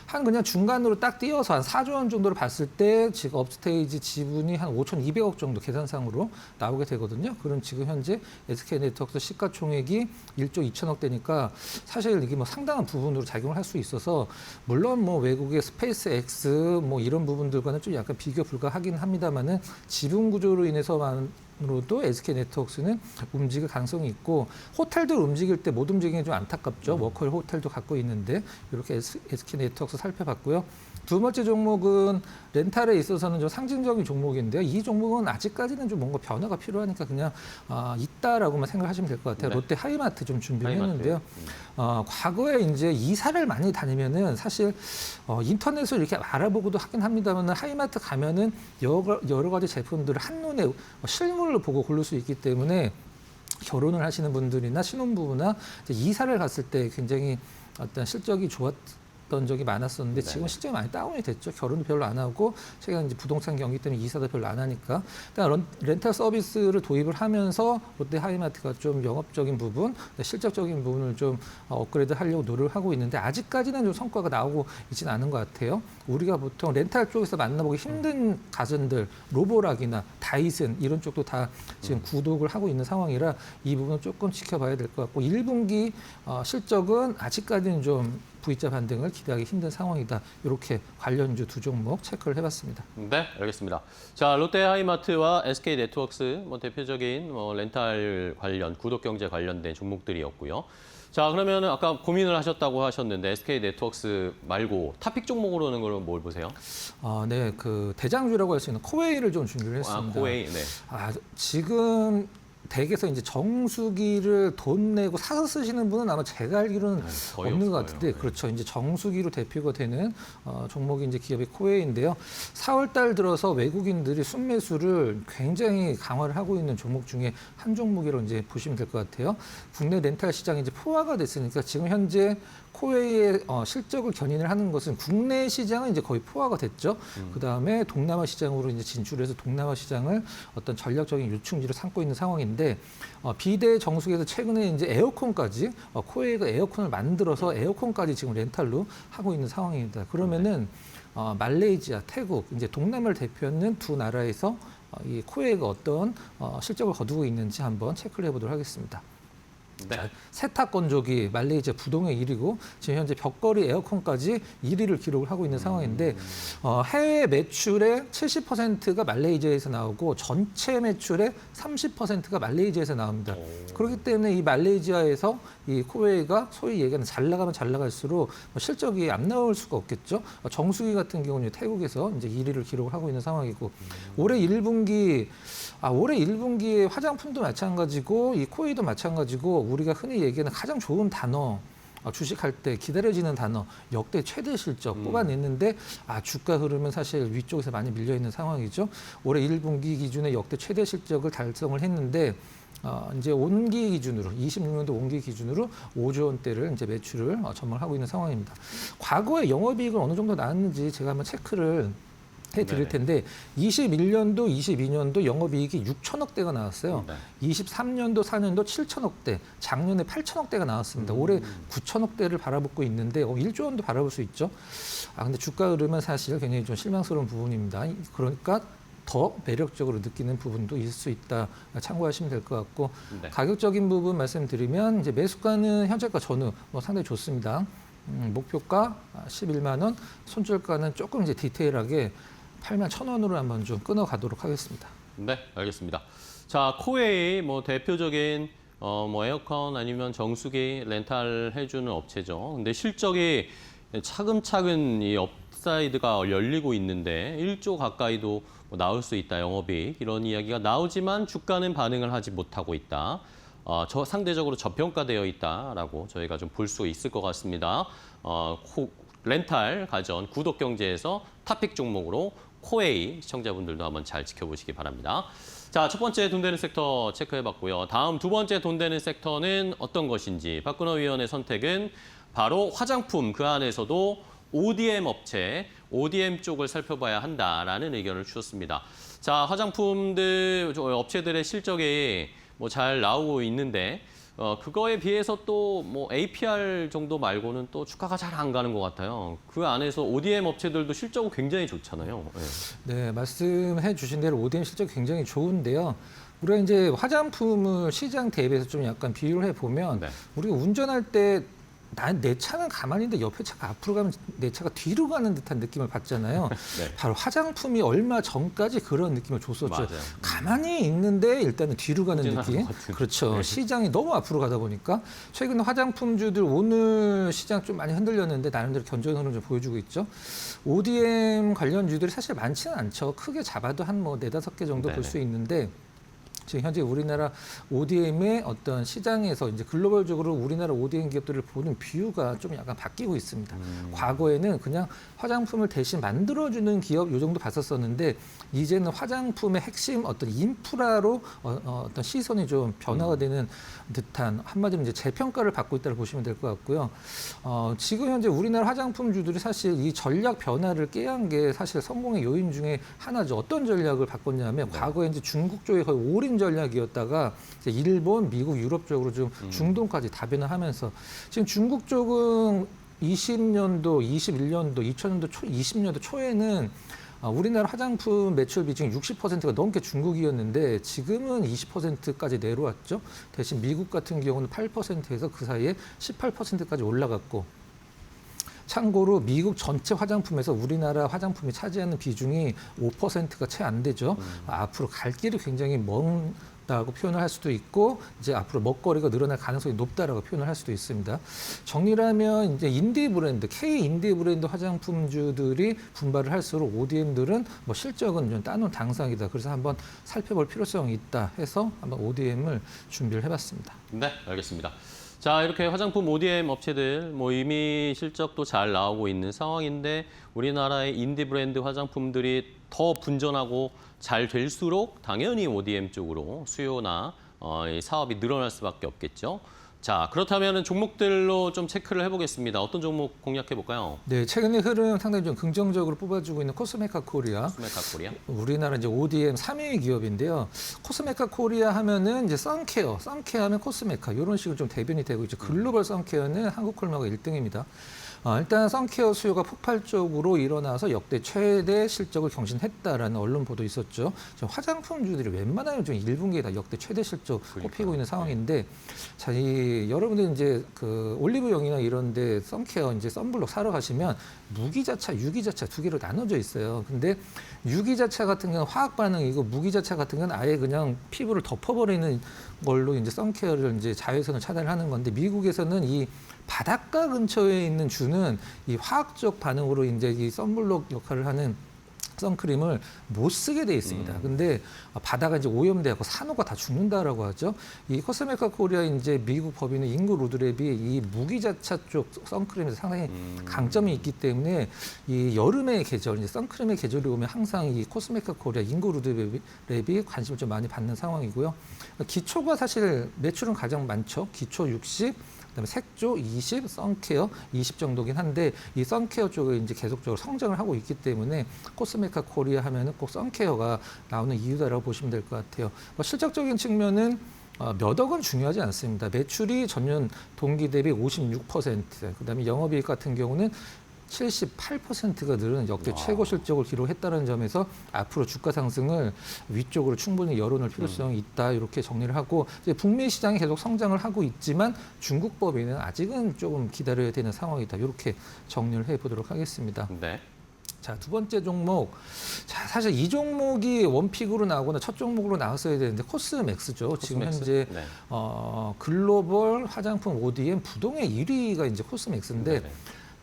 한 그냥 중간으로 딱 띄어서 한 4조 원 정도를 봤을 때 지금 업스테이지 지분이 한 5,200억 정도 계산상으로 나오게 되거든요. 그럼 지금 현재 SK 네트워크스 시가총액이 1조 2천억 대니까 사실 이게 뭐 상당한 부분으로 작용을 할 수 있어서 물론 뭐 외국의 스페이스 X 뭐 이런 부분들과는 좀 약간 비교 불가하긴 합니다만은 지분 구조로 인해서만으로도 SK 네트워크스는 움직일 가능성이 있고 호텔들 움직일 때 못 움직이는 게 좀 안타깝죠. 워커힐 호텔도 갖고 있는데 이렇게 SK 네트워크스 살펴봤고요. 두 번째 종목은 렌탈에 있어서는 좀 상징적인 종목인데요. 이 종목은 아직까지는 좀 뭔가 변화가 필요하니까 그냥 있다라고만 생각하시면 될 것 같아요. 네. 롯데 하이마트 좀 준비를 하이마트. 했는데요. 과거에 이제 이사를 많이 다니면은 사실 인터넷으로 이렇게 알아보고도 하긴 합니다만 하이마트 가면은 여러 가지 제품들을 한눈에 실물을 보고 고를 수 있기 때문에 결혼을 하시는 분들이나 신혼부부나 이제 이사를 갔을 때 굉장히 어떤 실적이 갔던 적이 많았었는데 네. 지금 실적이 많이 다운이 됐죠. 결혼도 별로 안 하고 최근 이제 부동산 경기 때문에 이사도 별로 안 하니까 그러니까 렌탈 서비스를 도입을 하면서 롯데 하이마트가 좀 영업적인 부분, 실적적인 부분을 좀 업그레이드 하려고 노력을 하고 있는데 아직까지는 좀 성과가 나오고 있지는 않은 것 같아요. 우리가 보통 렌탈 쪽에서 만나보기 힘든 가전들, 로보락이나 다이슨 이런 쪽도 다 지금 구독을 하고 있는 상황이라 이 부분은 조금 지켜봐야 될 것 같고 1분기 실적은 아직까지는 좀 V자 반등을 기대하기 힘든 상황이다. 이렇게 관련주 두 종목 체크를 해봤습니다. 네, 알겠습니다. 자, 롯데 하이마트와 SK 네트워크스 대표적인 렌탈 관련, 구독 경제 관련된 종목들이었고요. 자, 그러면 아까 고민을 하셨다고 하셨는데 SK 네트워크스 말고 탑픽 종목으로는 그럼 뭘 보세요? 네, 그 대장주라고 할 수 있는 코웨이를 좀 준비를 했습니다. 코웨이, 네. 지금 댁에서 이제 정수기를 돈 내고 사서 쓰시는 분은 아마 제가 알기로는 거의 없는 것 없어요. 같은데, 네. 그렇죠. 이제 정수기로 대표가 되는 종목이 이제 기업이 코웨이인데요. 4월 달 들어서 외국인들이 순매수를 굉장히 강화를 하고 있는 종목 중에 한 종목이라고 이제 보시면 될 것 같아요. 국내 렌탈 시장이 이제 포화가 됐으니까 지금 현재 코웨이의 실적을 견인을 하는 것은 국내 시장은 이제 거의 포화가 됐죠. 그 다음에 동남아 시장으로 이제 진출해서 동남아 시장을 어떤 전략적인 요충지로 삼고 있는 상황인데 비대 정수기에서 최근에 이제 에어컨까지 코웨이가 에어컨을 만들어서 에어컨까지 지금 렌탈로 하고 있는 상황입니다. 그러면은 말레이시아, 태국 이제 동남아를 대표하는 두 나라에서 이 코웨이가 어떤 실적을 거두고 있는지 한번 체크를 해보도록 하겠습니다. 네. 세탁 건조기 말레이시아 부동의 1위고 지금 현재 벽걸이 에어컨까지 1위를 기록을 하고 있는 상황인데 해외 매출의 70%가 말레이시아에서 나오고 전체 매출의 30%가 말레이시아에서 나옵니다. 그렇기 때문에 이 말레이시아에서 이 코웨이가 소위 얘기하는 잘 나가면 잘 나갈수록 실적이 안 나올 수가 없겠죠. 정수기 같은 경우는 태국에서 이제 1위를 기록을 하고 있는 상황이고 올해 1분기에 화장품도 마찬가지고 이 코웨이도 마찬가지고 우리가 흔히 얘기하는 가장 좋은 단어 주식할 때 기다려지는 단어 역대 최대 실적 뽑아냈는데 주가 흐름은 사실 위쪽에서 많이 밀려 있는 상황이죠. 올해 1분기 기준에 역대 최대 실적을 달성을 했는데 이제 온기 기준으로 26년도 온기 기준으로 5조 원대를 이제 매출을 전망하고 있는 상황입니다. 과거에 영업이익은 어느 정도 나왔는지 제가 한번 체크를 해드릴 텐데 21년도, 22년도 영업이익이 6천억대가 나왔어요. 네. 23년도, 4년도 7천억대, 작년에 8천억대가 나왔습니다. 올해 9천억대를 바라보고 있는데 1조 원도 바라볼 수 있죠. 근데 주가 흐름은 사실 굉장히 좀 실망스러운 부분입니다. 그러니까 더 매력적으로 느끼는 부분도 있을 수 있다. 참고하시면 될 것 같고 네. 가격적인 부분 말씀드리면 이제 매수가는 현재가 전후 상당히 좋습니다. 목표가 11만 원, 손절가는 조금 이제 디테일하게 8만 1,000원으로 한번 좀 끊어가도록 하겠습니다. 네, 알겠습니다. 자, 코웨이 대표적인 에어컨 아니면 정수기 렌탈 해주는 업체죠. 근데 실적이 차근차근 이 업사이드가 열리고 있는데 1조 가까이도 나올 수 있다, 영업이익. 이런 이야기가 나오지만 주가는 반응을 하지 못하고 있다. 상대적으로 저평가되어 있다라고 저희가 좀 볼 수 있을 것 같습니다. 렌탈 가전 구독 경제에서 탑픽 종목으로 코웨이 시청자분들도 한번 잘 지켜보시기 바랍니다. 자, 첫 번째 돈 되는 섹터 체크해봤고요. 다음 두 번째 돈 되는 섹터는 어떤 것인지 박근호 위원의 선택은 바로 화장품, 그 안에서도 ODM 업체, ODM 쪽을 살펴봐야 한다라는 의견을 주셨습니다. 자, 화장품들 업체들의 실적이 잘 나오고 있는데 그거에 비해서 또 APR 정도 말고는 또 주가가 잘 안 가는 것 같아요. 그 안에서 ODM 업체들도 실적이 굉장히 좋잖아요. 네, 말씀해 주신 대로 ODM 실적이 굉장히 좋은데요. 우리가 이제 화장품을 시장 대비해서 좀 약간 비교를 해보면 네. 우리가 운전할 때 내 차는 가만히 있는데 옆에 차가 앞으로 가면 내 차가 뒤로 가는 듯한 느낌을 받잖아요. 네. 바로 화장품이 얼마 전까지 그런 느낌을 줬었죠. 맞아요. 가만히 있는데 일단은 뒤로 가는 후진하는 느낌. 것 같은. 그렇죠. 네. 시장이 너무 앞으로 가다 보니까 최근 화장품주들 오늘 시장 좀 많이 흔들렸는데 나름대로 견조한 흐름 좀 보여주고 있죠. ODM 관련주들이 사실 많지는 않죠. 크게 잡아도 한 4-5개 정도 볼 수 있는데 지금 현재 우리나라 ODM의 어떤 시장에서 이제 글로벌적으로 우리나라 ODM 기업들을 보는 뷰가 좀 약간 바뀌고 있습니다. 과거에는 그냥 화장품을 대신 만들어주는 기업 요 정도 봤었었는데 이제는 화장품의 핵심 어떤 인프라로 어떤 시선이 좀 변화가 되는 듯한 한마디로 이제 재평가를 받고 있다고 보시면 될 것 같고요. 지금 현재 우리나라 화장품주들이 사실 이 전략 변화를 깨한 게 사실 성공의 요인 중에 하나죠. 어떤 전략을 바꿨냐면 과거에 이제 중국 쪽에 거의 올인 전략이었다가 이제 일본, 미국, 유럽 쪽으로 좀 중동까지 다변화하면서 지금 중국 쪽은 20년도, 21년도, 2000년도 초, 20년도 초에는 우리나라 화장품 매출 비중이 60%가 넘게 중국이었는데 지금은 20%까지 내려왔죠. 대신 미국 같은 경우는 8%에서 그 사이에 18%까지 올라갔고 참고로 미국 전체 화장품에서 우리나라 화장품이 차지하는 비중이 5%가 채 안 되죠. 앞으로 갈 길이 굉장히 먼다고 표현을 할 수도 있고 이제 앞으로 먹거리가 늘어날 가능성이 높다라고 표현을 할 수도 있습니다. 정리를 하면 이제 인디 브랜드, K 인디 브랜드 화장품주들이 분발을 할수록 ODM들은 뭐 실적은 좀 따놓은 당상이다. 그래서 한번 살펴볼 필요성이 있다 해서 한번 ODM을 준비를 해봤습니다. 네, 알겠습니다. 자, 이렇게 화장품 ODM 업체들 뭐 이미 실적도 잘 나오고 있는 상황인데 우리나라의 인디 브랜드 화장품들이 더 분전하고 잘 될수록 당연히 ODM 쪽으로 수요나 이 사업이 늘어날 수밖에 없겠죠. 자, 그렇다면 종목들로 좀 체크를 해보겠습니다. 어떤 종목 공략해볼까요? 네, 최근의 흐름 상당히 좀 긍정적으로 뽑아주고 있는 코스메카 코리아. 코스메카 코리아. 우리나라 이제 ODM 3위 기업인데요. 코스메카 코리아 하면은 이제 선케어 하면 코스메카 이런 식으로 좀 대변이 되고 있죠. 글로벌 선케어는 한국콜마가 1등입니다. 일단 선케어 수요가 폭발적으로 일어나서 역대 최대 실적을 경신했다라는 언론 보도 있었죠. 화장품주들이 웬만하면 좀 1분기에 다 역대 최대 실적 꼽히고 있는 상황인데, 자, 여러분들 이제 그 올리브영이나 이런데 선케어 이제 선블록 사러 가시면 무기자차, 유기자차 두 개로 나눠져 있어요. 근데 유기자차 같은 경우는 화학 반응이고 무기자차 같은 건 아예 그냥 피부를 덮어버리는 걸로 이제 선케어를 이제 자외선을 차단하는 건데 미국에서는 이 바닷가 근처에 있는 주는 이 화학적 반응으로 이제 이 선블록 역할을 하는 선크림을 못 쓰게 돼 있습니다. 근데 바다가 이제 오염되고 산호가 다 죽는다라고 하죠. 이 코스메카 코리아 이제 미국 법인의 잉그 루드랩이 이 무기자차 쪽 선크림에서 상당히 강점이 있기 때문에 이 여름의 계절, 이제 선크림의 계절이 오면 항상 이 코스메카 코리아 잉그 루드랩이 관심을 좀 많이 받는 상황이고요. 기초가 사실 매출은 가장 많죠. 기초 60. 그다음에 색조 20, 선케어 20 정도긴 한데 이 선케어 쪽에 이제 계속적으로 성장을 하고 있기 때문에 코스메카 코리아 하면은 꼭 선케어가 나오는 이유다라고 보시면 될 것 같아요. 실적적인 측면은 몇 억은 중요하지 않습니다. 매출이 전년 동기 대비 56%, 그다음에 영업이익 같은 경우는 78%가 늘은 역대 최고 실적을 기록했다는 점에서 앞으로 주가 상승을 위쪽으로 충분히 열어놓을 필요성이 있다 이렇게 정리를 하고 이제 북미 시장이 계속 성장을 하고 있지만 중국 법인은 아직은 조금 기다려야 되는 상황이다 이렇게 정리를 해보도록 하겠습니다. 네. 자, 두 번째 종목. 자, 사실 이 종목이 원픽으로 나오거나 첫 종목으로 나왔어야 되는데 코스맥스죠. 지금 현재 네. 글로벌 화장품 ODM 부동의 1위가 이제 코스맥스인데 네.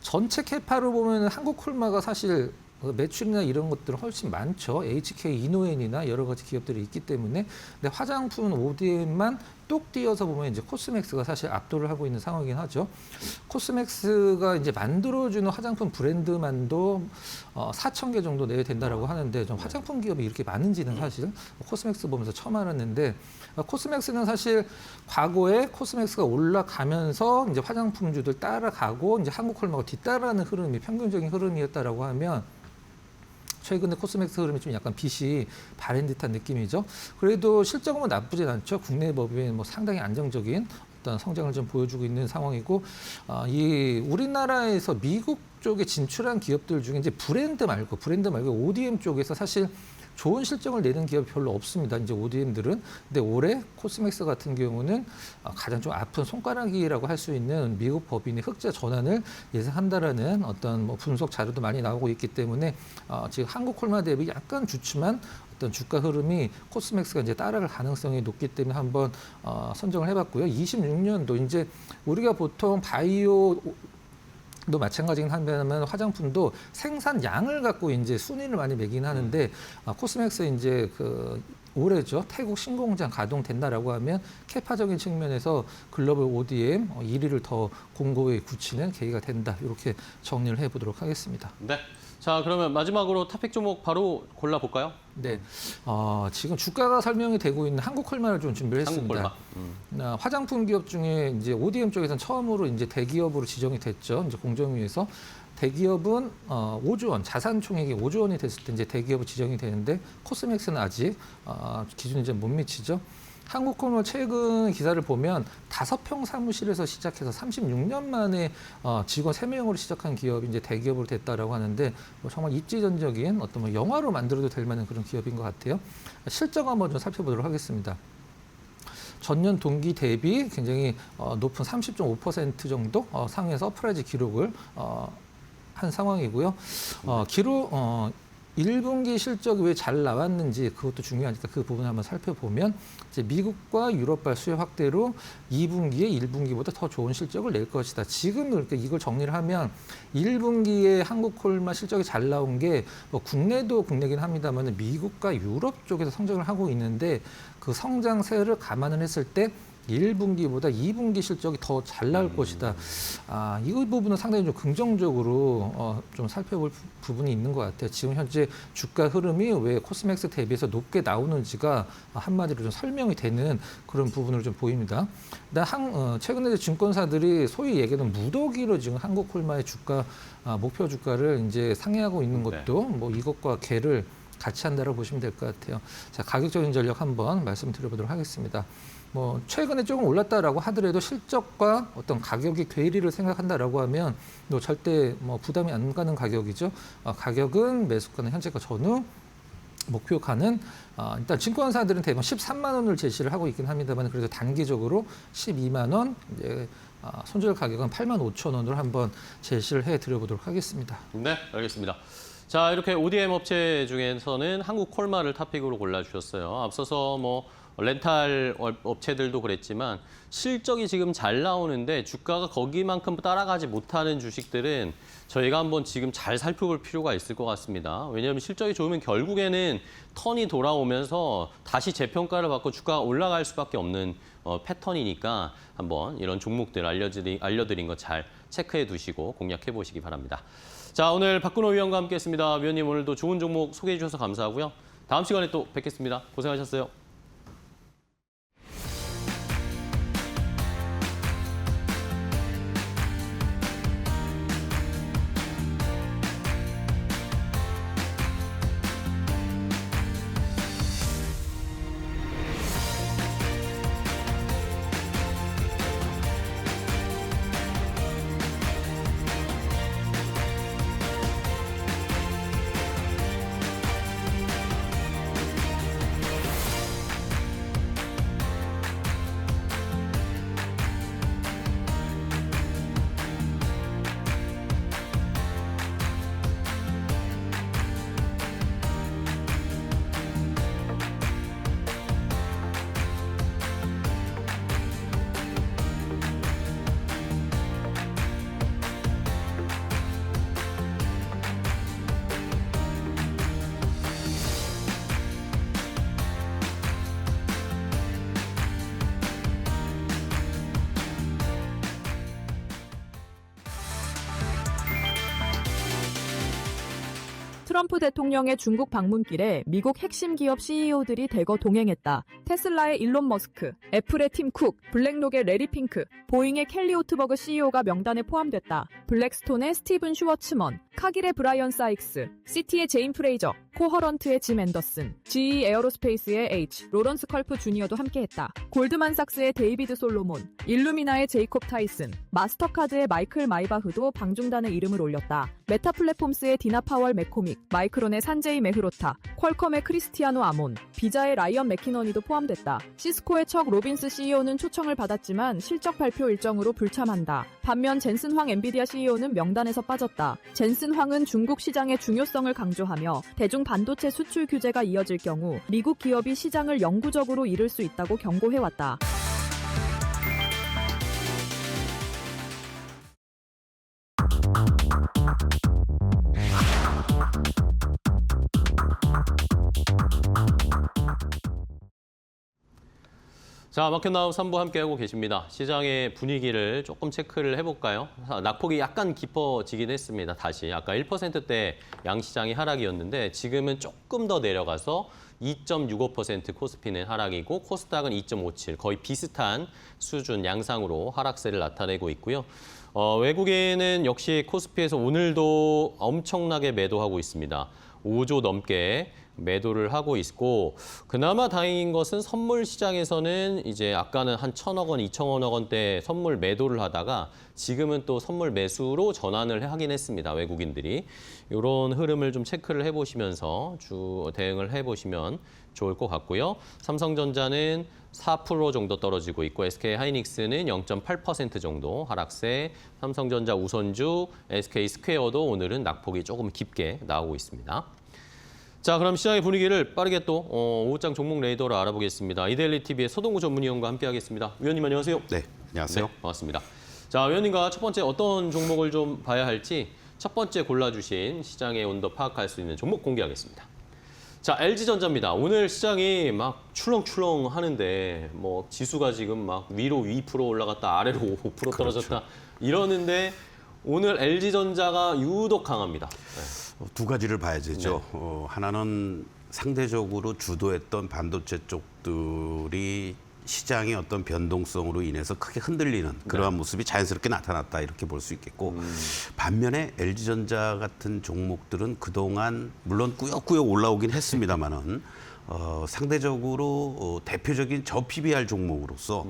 전체 캐파로 보면 한국 콜마가 사실 매출이나 이런 것들은 훨씬 많죠. HK 이노엔이나 여러 가지 기업들이 있기 때문에. 근데 화장품 ODM만 뚝 띄어서 보면 이제 코스맥스가 사실 압도를 하고 있는 상황이긴 하죠. 코스맥스가 이제 만들어주는 화장품 브랜드만도 4,000개 정도 내야 된다라고 하는데 좀 화장품 기업이 이렇게 많은지는 사실 코스맥스 보면서 처음 알았는데 코스맥스는 사실 과거에 코스맥스가 올라가면서 이제 화장품주들 따라가고 이제 한국콜마가 뒤따라가는 흐름이 평균적인 흐름이었다라고 하면 최근에 코스맥스 흐름이 좀 약간 빛이 바랜 듯한 느낌이죠. 그래도 실적은 뭐 나쁘진 않죠. 국내 법인 뭐 상당히 안정적인 어떤 성장을 좀 보여주고 있는 상황이고, 이 우리나라에서 미국 쪽에 진출한 기업들 중에 이제 브랜드 말고 ODM 쪽에서 사실 좋은 실적을 내는 기업이 별로 없습니다. 이제 ODM들은. 근데 올해 코스맥스 같은 경우는 가장 좀 아픈 손가락이라고 할 수 있는 미국 법인의 흑자 전환을 예상한다라는 어떤 뭐 분석 자료도 많이 나오고 있기 때문에 지금 한국 콜마 대비 약간 주춤한 어떤 주가 흐름이 코스맥스가 이제 따라갈 가능성이 높기 때문에 한번 선정을 해봤고요. 26년도 이제 우리가 보통 바이오 도 마찬가지긴 한데는 화장품도 생산량을 갖고 이제 순위를 많이 매긴 하는데 코스맥스 이제 올해죠. 태국 신공장 가동된다라고 하면 캐파적인 측면에서 글로벌 ODM 1위를 더 공고히 굳히는 계기가 된다. 이렇게 정리를 해보도록 하겠습니다. 네. 자, 그러면 마지막으로 탑픽 종목 바로 골라볼까요? 네. 지금 주가가 설명이 되고 있는 한국콜마를 좀 준비를 했습니다. 한국콜마. 화장품 기업 중에 이제 ODM 쪽에서는 처음으로 이제 대기업으로 지정이 됐죠. 이제 공정위에서. 대기업은 5조 원, 자산 총액이 5조 원이 됐을 때 이제 대기업으로 지정이 되는데 코스맥스는 아직 기준이 이제 못 미치죠. 한국콜마 최근 기사를 보면 5평 사무실에서 시작해서 36년 만에 직원 3명으로 시작한 기업이 이제 대기업으로 됐다라고 하는데 정말 입지전적인 어떤 영화로 만들어도 될 만한 그런 기업인 것 같아요. 실적 한번 좀 살펴보도록 하겠습니다. 전년 동기 대비 굉장히 높은 30.5% 정도 상회에서 서프라이즈 기록을 한 상황이고요. 1분기 실적이 왜 잘 나왔는지 그것도 중요하니까 그 부분을 한번 살펴보면 이제 미국과 유럽발 수요 확대로 2분기에 1분기보다 더 좋은 실적을 낼 것이다. 지금 그렇게 이걸 정리를 하면 1분기에 한국콜마 실적이 잘 나온 게 국내도 국내긴 합니다만 미국과 유럽 쪽에서 성장을 하고 있는데 그 성장세를 감안을 했을 때 1분기보다 2분기 실적이 더 잘 나올 것이다. 이 부분은 상당히 좀 긍정적으로 좀 살펴볼 부분이 있는 것 같아요. 지금 현재 주가 흐름이 왜 코스맥스 대비해서 높게 나오는지가 한마디로 좀 설명이 되는 그런 부분으로 좀 보입니다. 최근에 증권사들이 소위 얘기하는 무더기로 지금 한국콜마의 주가 목표 주가를 이제 상회하고 있는 것도 뭐 이것과 궤를 같이 한다고 보시면 될 것 같아요. 자, 가격적인 전략 한번 말씀드려보도록 하겠습니다. 최근에 조금 올랐다라고 하더라도 실적과 어떤 가격의 괴리를 생각한다라고 하면 절대 부담이 안 가는 가격이죠. 가격은 매수가는 현재가 전후 목표가는 일단 증권사들은 대부분 13만 원을 제시를 하고 있긴 합니다만 그래서 단기적으로 12만 원, 이제 손절 가격은 8만 5천 원으로 한번 제시를 해드려보도록 하겠습니다. 네, 알겠습니다. 자, 이렇게 ODM 업체 중에서는 한국콜마를 탑픽으로 골라주셨어요. 앞서서 렌탈 업체들도 그랬지만 실적이 지금 잘 나오는데 주가가 거기만큼 따라가지 못하는 주식들은 저희가 한번 지금 잘 살펴볼 필요가 있을 것 같습니다. 왜냐하면 실적이 좋으면 결국에는 턴이 돌아오면서 다시 재평가를 받고 주가가 올라갈 수밖에 없는 패턴이니까 한번 이런 종목들 알려드린 거 잘 체크해 두시고 공략해 보시기 바랍니다. 자, 오늘 박근호 위원과 함께했습니다. 위원님 오늘도 좋은 종목 소개해 주셔서 감사하고요. 다음 시간에 또 뵙겠습니다. 고생하셨어요. 트럼프 대통령의 중국 방문길에 미국 핵심 기업 CEO들이 대거 동행했다. 테슬라의 일론 머스크, 애플의 팀 쿡, 블랙록의 레리 핑크, 보잉의 켈리 오트버그 CEO가 명단에 포함됐다. 블랙스톤의 스티븐 슈워츠먼, 카길의 브라이언 사익스, 시티의 제인 프레이저, 코허런트의 짐 앤더슨, GE 에어로스페이스의 H, 로런스 컬프 주니어도 함께했다. 골드만삭스의 데이비드 솔로몬, 일루미나의 제이콥 타이슨, 마스터카드의 마이클 마이바흐도 방중단에 이름을 올렸다. 메타 플랫폼스의 디나 파월 맥코믹, 마이크론의 산제이 메흐로타, 퀄컴의 크리스티아노 아몬, 비자의 라이언 맥키너니도 포함됐다. 시스코의 척 로빈스 CEO는 초청을 받았지만 실적 발표 일정으로 불참한다. 반면 젠슨 황 엔비디아 CEO는 명단에서 빠졌다. 젠슨 황은 중국 시장의 중요성을 강조하며 대중 반도체 수출 규제가 이어질 경우 미국 기업이 시장을 영구적으로 잃을 수 있다고 경고해왔다. 자, 마켓나우 3부 함께하고 계십니다. 시장의 분위기를 조금 체크를 해볼까요? 낙폭이 약간 깊어지긴 했습니다. 다시 아까 1%대 양시장이 하락이었는데 지금은 조금 더 내려가서 2.65% 코스피는 하락이고 코스닥은 2.57, 거의 비슷한 수준 양상으로 하락세를 나타내고 있고요. 외국인은 역시 코스피에서 오늘도 엄청나게 매도하고 있습니다. 5조 넘게 매도를 하고 있고 그나마 다행인 것은 선물 시장에서는 이제 아까는 한 1,000억 원, 2,000억 원대 선물 매도를 하다가 지금은 또 선물 매수로 전환을 하긴 했습니다. 외국인들이. 이런 흐름을 좀 체크를 해보시면서 대응을 해보시면 좋을 것 같고요. 삼성전자는 4% 정도 떨어지고 있고 SK하이닉스는 0.8% 정도 하락세, 삼성전자 우선주, SK스퀘어도 오늘은 낙폭이 조금 깊게 나오고 있습니다. 자, 그럼 시장의 분위기를 빠르게 또 오후장 종목 레이더로 알아보겠습니다. 이데일리TV의 서동구 전문위원과 함께하겠습니다. 위원님 안녕하세요. 네, 안녕하세요. 네, 반갑습니다. 자, 위원님과 첫 번째 어떤 종목을 좀 봐야 할지 첫 번째 골라주신 시장의 온도 파악할 수 있는 종목 공개하겠습니다. 자, LG전자입니다. 오늘 시장이 막 출렁출렁 하는데 뭐 지수가 지금 막 위로 2% 올라갔다 아래로 5% 떨어졌다 이러는데 오늘 LG전자가 유독 강합니다. 네. 두 가지를 봐야 되죠. 하나는 상대적으로 주도했던 반도체 쪽들이 시장의 어떤 변동성으로 인해서 크게 흔들리는 그러한 모습이 자연스럽게 나타났다 이렇게 볼 수 있겠고 반면에 LG전자 같은 종목들은 그동안 물론 꾸역꾸역 올라오긴 했습니다마는 상대적으로 대표적인 저 PBR 종목으로서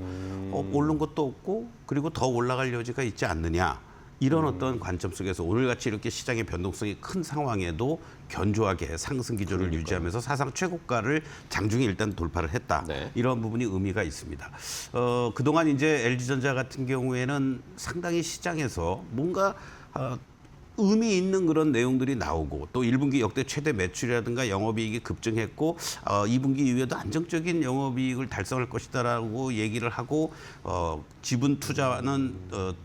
오른 것도 없고 그리고 더 올라갈 여지가 있지 않느냐. 이런 어떤 관점 속에서 오늘같이 이렇게 시장의 변동성이 큰 상황에도 견조하게 상승 기조를 유지하면서 사상 최고가를 장중에 일단 돌파를 했다. 네. 이런 부분이 의미가 있습니다. 그동안 이제 LG전자 같은 경우에는 상당히 시장에서 뭔가 의미 있는 그런 내용들이 나오고 또 1분기 역대 최대 매출이라든가 영업이익이 급증했고 2분기 이후에도 안정적인 영업이익을 달성할 것이다라고 얘기를 하고 지분 투자는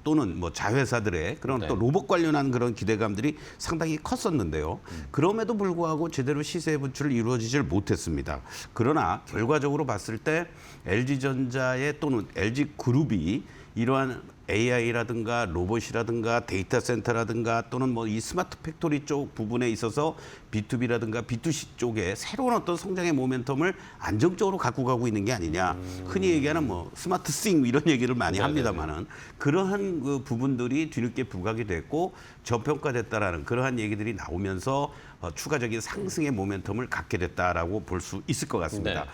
또는 뭐 자회사들의 그런 또 로봇 관련한 그런 기대감들이 상당히 컸었는데요. 그럼에도 불구하고 제대로 시세 분출을 이루어지질 못했습니다. 그러나 결과적으로 봤을 때 LG전자의 또는 LG그룹이 이러한 AI라든가 로봇이라든가 데이터 센터라든가 또는 뭐 이 스마트 팩토리 쪽 부분에 있어서 B2B라든가 B2C 쪽에 새로운 어떤 성장의 모멘텀을 안정적으로 갖고 가고 있는 게 아니냐. 흔히 얘기하는 뭐 스마트 싱 이런 얘기를 많이 합니다만은 그러한 그 부분들이 뒤늦게 부각이 됐고 저평가됐다라는 그러한 얘기들이 나오면서 추가적인 상승의 모멘텀을 갖게 됐다라고 볼 수 있을 것 같습니다.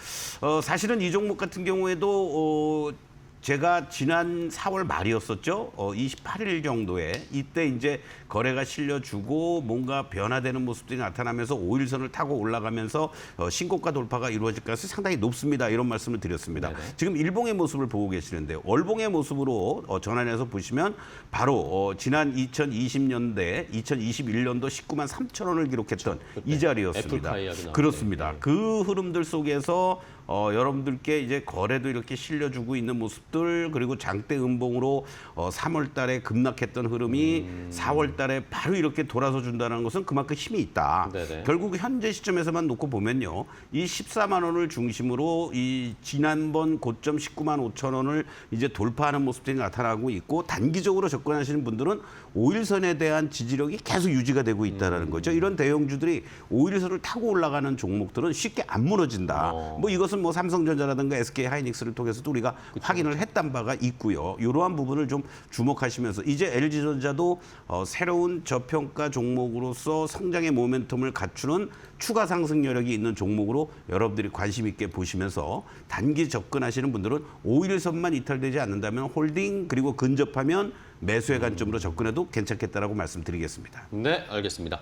사실은 이 종목 같은 경우에도 제가 지난 4월 말이었었죠. 28일 정도에 이때 이제 거래가 실려주고 뭔가 변화되는 모습들이 나타나면서 5일선을 타고 올라가면서 신고가 돌파가 이루어질 가능성이 상당히 높습니다. 이런 말씀을 드렸습니다. 네네. 지금 일봉의 모습을 보고 계시는데 월봉의 모습으로 전환해서 보시면 바로 지난 2020년대, 2021년도 19만 3천 원을 기록했던 이 자리였습니다. 애플카 이야기 나오네요. 그렇습니다. 네. 그 흐름들 속에서 여러분들께 이제 거래도 이렇게 실려주고 있는 모습들 그리고 장대 음봉으로 3월 달에 급락했던 흐름이 4월 달에 바로 이렇게 돌아서 준다는 것은 그만큼 힘이 있다. 네네. 결국 현재 시점에서만 놓고 보면요. 이 14만 원을 중심으로 이 지난번 고점 19만 5천 원을 이제 돌파하는 모습들이 나타나고 있고 단기적으로 접근하시는 분들은 5일선에 대한 지지력이 계속 유지가 되고 있다는 거죠. 이런 대형주들이 5일선을 타고 올라가는 종목들은 쉽게 안 무너진다. 뭐 이것은 뭐 삼성전자라든가 SK하이닉스를 통해서도 우리가 확인을 했던 바가 있고요. 이러한 부분을 좀 주목하시면서 이제 LG전자도 새로운 저평가 종목으로서 성장의 모멘텀을 갖추는 추가 상승 여력이 있는 종목으로 여러분들이 관심 있게 보시면서 단기 접근하시는 분들은 5일선만 이탈되지 않는다면 홀딩 그리고 근접하면 매수의 관점으로 접근해도 괜찮겠다라고 말씀드리겠습니다. 네, 알겠습니다.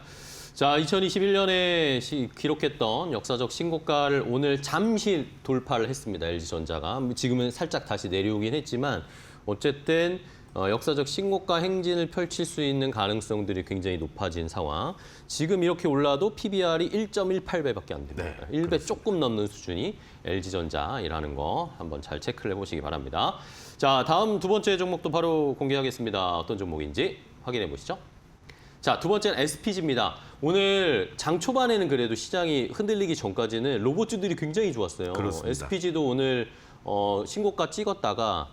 자, 2021년에 기록했던 역사적 신고가를 오늘 잠시 돌파를 했습니다. LG전자가. 지금은 살짝 다시 내려오긴 했지만 어쨌든 역사적 신고가 행진을 펼칠 수 있는 가능성들이 굉장히 높아진 상황. 지금 이렇게 올라도 PBR이 1.18배밖에 안 됩니다. 네, 1배 조금 넘는 수준이 LG전자이라는 거 한번 잘 체크를 해보시기 바랍니다. 자, 다음 두 번째 종목도 바로 공개하겠습니다. 어떤 종목인지 확인해 보시죠. 자, 두 번째는 SPG입니다. 오늘 장 초반에는 그래도 시장이 흔들리기 전까지는 로봇주들이 굉장히 좋았어요. 그렇습니다. SPG도 오늘 신고가 찍었다가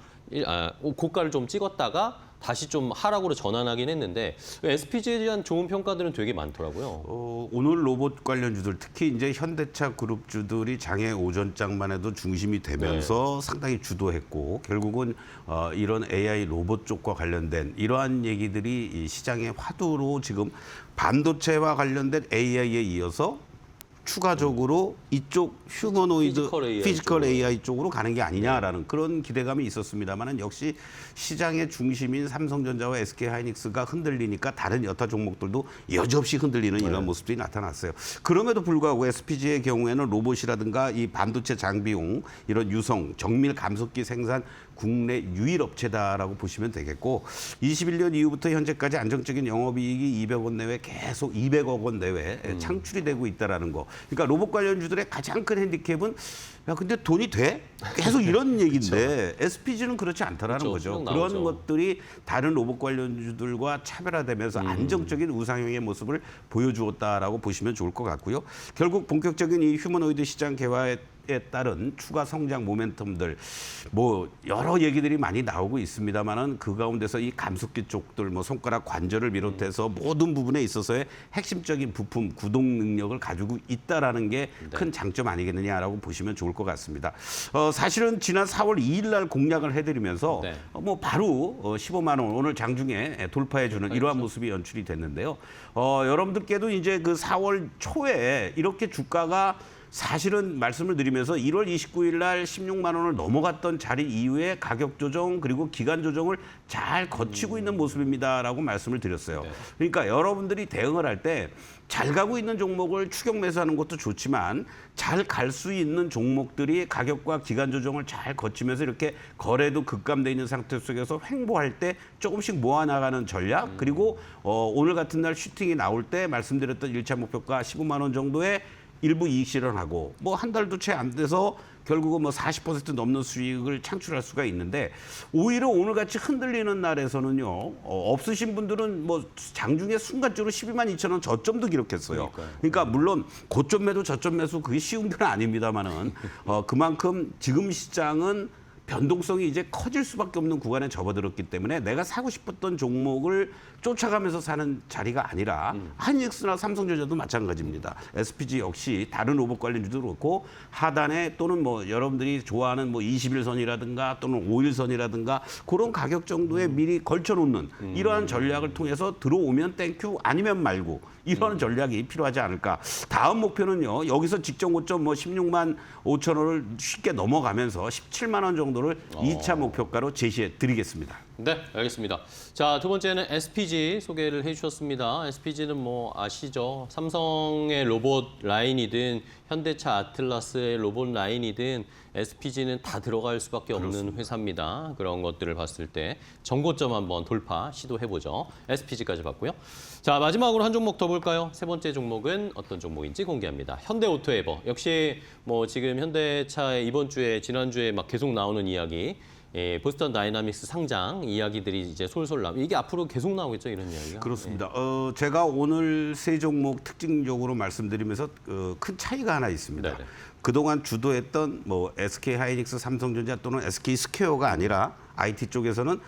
고가를 좀 찍었다가 다시 좀 하락으로 전환하긴 했는데 SPG에 대한 좋은 평가들은 되게 많더라고요. 오늘 로봇 관련주들 특히 이제 현대차 그룹주들이 장의 오전장만 해도 중심이 되면서 상당히 주도했고 결국은 이런 AI 로봇 쪽과 관련된 이러한 얘기들이 이 시장의 화두로 지금 반도체와 관련된 AI에 이어서 추가적으로 이쪽 휴머노이드 피지컬 AI 쪽으로 가는 게 아니냐라는 그런 기대감이 있었습니다만은 역시 시장의 중심인 삼성전자와 SK하이닉스가 흔들리니까 다른 여타 종목들도 여지없이 흔들리는 이런 모습들이 나타났어요. 그럼에도 불구하고 SPG의 경우에는 로봇이라든가 이 반도체 장비용 이런 유성 정밀 감속기 생산 국내 유일 업체다라고 보시면 되겠고 21년 이후부터 현재까지 안정적인 영업이익이 200원 내외 계속 200억 원 내외 창출이 되고 있다라는 거. 그러니까 로봇 관련주들의 가장 큰 핸디캡은 야 근데 돈이 돼? 계속 이런 얘기인데 SPG는 그렇지 않다라는 거죠. 그런 것들이 다른 로봇 관련주들과 차별화되면서 안정적인 우상향의 모습을 보여주었다라고 보시면 좋을 것 같고요. 결국 본격적인 이 휴머노이드 시장 개화에 따른 추가 성장 모멘텀들 뭐 여러 얘기들이 많이 나오고 있습니다만은 그 가운데서 이 감속기 쪽들 뭐 손가락 관절을 비롯해서 모든 부분에 있어서의 핵심적인 부품 구동 능력을 가지고 있다라는 게 큰 장점 아니겠느냐라고 보시면 좋을 것 같습니다. 사실은 지난 4월 2일 날 공략을 해드리면서 뭐 바로 15만 원 오늘 장중에 돌파해주는 이러한 모습이 연출이 됐는데요. 여러분들께도 이제 그 4월 초에 이렇게 주가가 사실은 말씀을 드리면서 1월 29일 날 16만 원을 넘어갔던 자리 이후에 가격 조정 그리고 기간 조정을 잘 거치고 있는 모습입니다라고 말씀을 드렸어요. 그러니까 여러분들이 대응을 할 때 잘 가고 있는 종목을 추격 매수하는 것도 좋지만 잘 갈 수 있는 종목들이 가격과 기간 조정을 잘 거치면서 이렇게 거래도 급감돼 있는 상태 속에서 횡보할 때 조금씩 모아나가는 전략 그리고 오늘 같은 날 슈팅이 나올 때 말씀드렸던 1차 목표가 15만 원 정도의 일부 이익 실현하고 뭐 한 달도 채 안 돼서 결국은 뭐 40% 넘는 수익을 창출할 수가 있는데 오히려 오늘같이 흔들리는 날에서는요 없으신 분들은 뭐 장중에 순간적으로 12만 2천 원 저점도 기록했어요. 그러니까 물론 고점 매도 저점 매수 그게 쉬운 건 아닙니다만은 그만큼 지금 시장은 변동성이 이제 커질 수밖에 없는 구간에 접어들었기 때문에 내가 사고 싶었던 종목을 쫓아가면서 사는 자리가 아니라 하이닉스나 삼성전자도 마찬가지입니다. SPG 역시 다른 로봇 관련주도 그렇고 하단에 또는 뭐 여러분들이 좋아하는 뭐 21선이라든가 또는 5일선이라든가 그런 가격 정도에 미리 걸쳐놓는 이러한 전략을 통해서 들어오면 땡큐 아니면 말고 이런 전략이 필요하지 않을까. 다음 목표는요. 여기서 직전 고점 뭐 16만 5천 원을 쉽게 넘어가면서 17만 원 정도를 2차 목표가로 제시해 드리겠습니다. 네, 알겠습니다. 자, 두 번째는 SPG 소개를 해주셨습니다. SPG는 뭐 아시죠? 삼성의 로봇 라인이든 현대차 아틀라스의 로봇 라인이든 SPG는 다 들어갈 수밖에 없는 회사입니다. 그런 것들을 봤을 때 정고점 한번 돌파 시도해보죠. SPG까지 봤고요. 자, 마지막으로 한 종목 더 볼까요? 세 번째 종목은 어떤 종목인지 공개합니다. 현대오토에버. 역시 뭐 지금 현대차의 이번 주에 지난주에 막 계속 나오는 이야기. 보스턴 다이나믹스 상장 이야기들이 이제 솔솔 나오고 이게 앞으로 계속 나오겠죠, 이런 이야기가? 그렇습니다. 제가 오늘 세 종목 특징적으로 말씀드리면서 큰 차이가 하나 있습니다. 네네. 그동안 주도했던 뭐 SK하이닉스, 삼성전자 또는 SK스퀘어가 아니라 IT 쪽에서는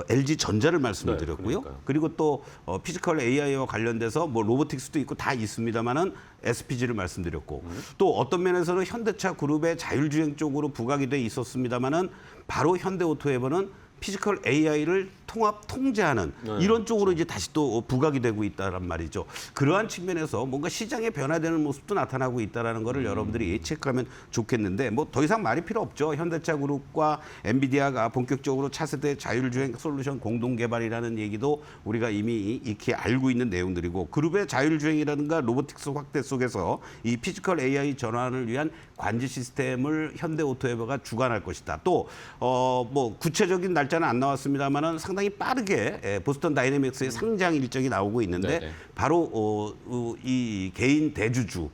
LG전자를 말씀을 드렸고요. 그러니까요. 그리고 또 피지컬 AI와 관련돼서 뭐 로보틱스도 있고 다 있습니다만은 SPG를 말씀드렸고 또 어떤 면에서는 현대차 그룹의 자율주행 쪽으로 부각이 돼 있었습니다만은 바로 현대오토에버는 피지컬 AI를 통합 통제하는 이런 쪽으로 이제 다시 또 부각이 되고 있다란 말이죠. 그러한 측면에서 뭔가 시장에 변화되는 모습도 나타나고 있다라는 거를 여러분들이 체크하면 좋겠는데 뭐 더 이상 말이 필요 없죠. 현대차 그룹과 엔비디아가 본격적으로 차세대 자율주행 솔루션 공동 개발이라는 얘기도 우리가 이미 익히 알고 있는 내용들이고 그룹의 자율주행이라든가 로보틱스 확대 속에서 이 피지컬 AI 전환을 위한 관제 시스템을 현대오토에버가 주관할 것이다. 또 뭐 구체적인 날짜는 안 나왔습니다만은 상당히 빠르게 보스턴 다이내믹스의 상장 일정이 나오고 있는데 바로 이 개인 대주주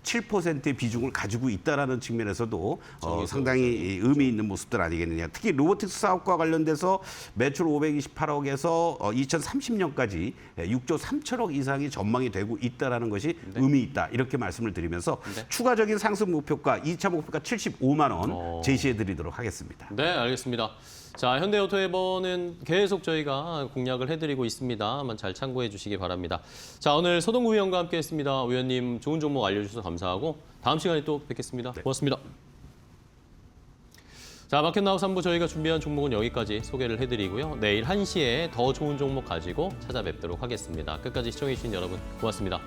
7%의 비중을 가지고 있다라는 측면에서도 상당히 의미 있는 모습들 아니겠느냐. 특히 로보틱스 사업과 관련돼서 매출 528억에서 2030년까지 6조 3천억 이상이 전망이 되고 있다라는 것이 의미 있다. 이렇게 말씀을 드리면서 추가적인 상승 목표가 2차 목표가 75만 원 제시해 드리도록 하겠습니다. 네, 알겠습니다. 자, 현대오토에버는 계속 저희가 공략을 해드리고 있습니다. 한번 잘 참고해 주시기 바랍니다. 자, 오늘 서동구 위원과 함께했습니다. 위원님 좋은 종목 알려주셔서 감사하고 다음 시간에 또 뵙겠습니다. 고맙습니다. 자, 마켓나우 3부 저희가 준비한 종목은 여기까지 소개를 해드리고요. 내일 1시에 더 좋은 종목 가지고 찾아뵙도록 하겠습니다. 끝까지 시청해주신 여러분 고맙습니다.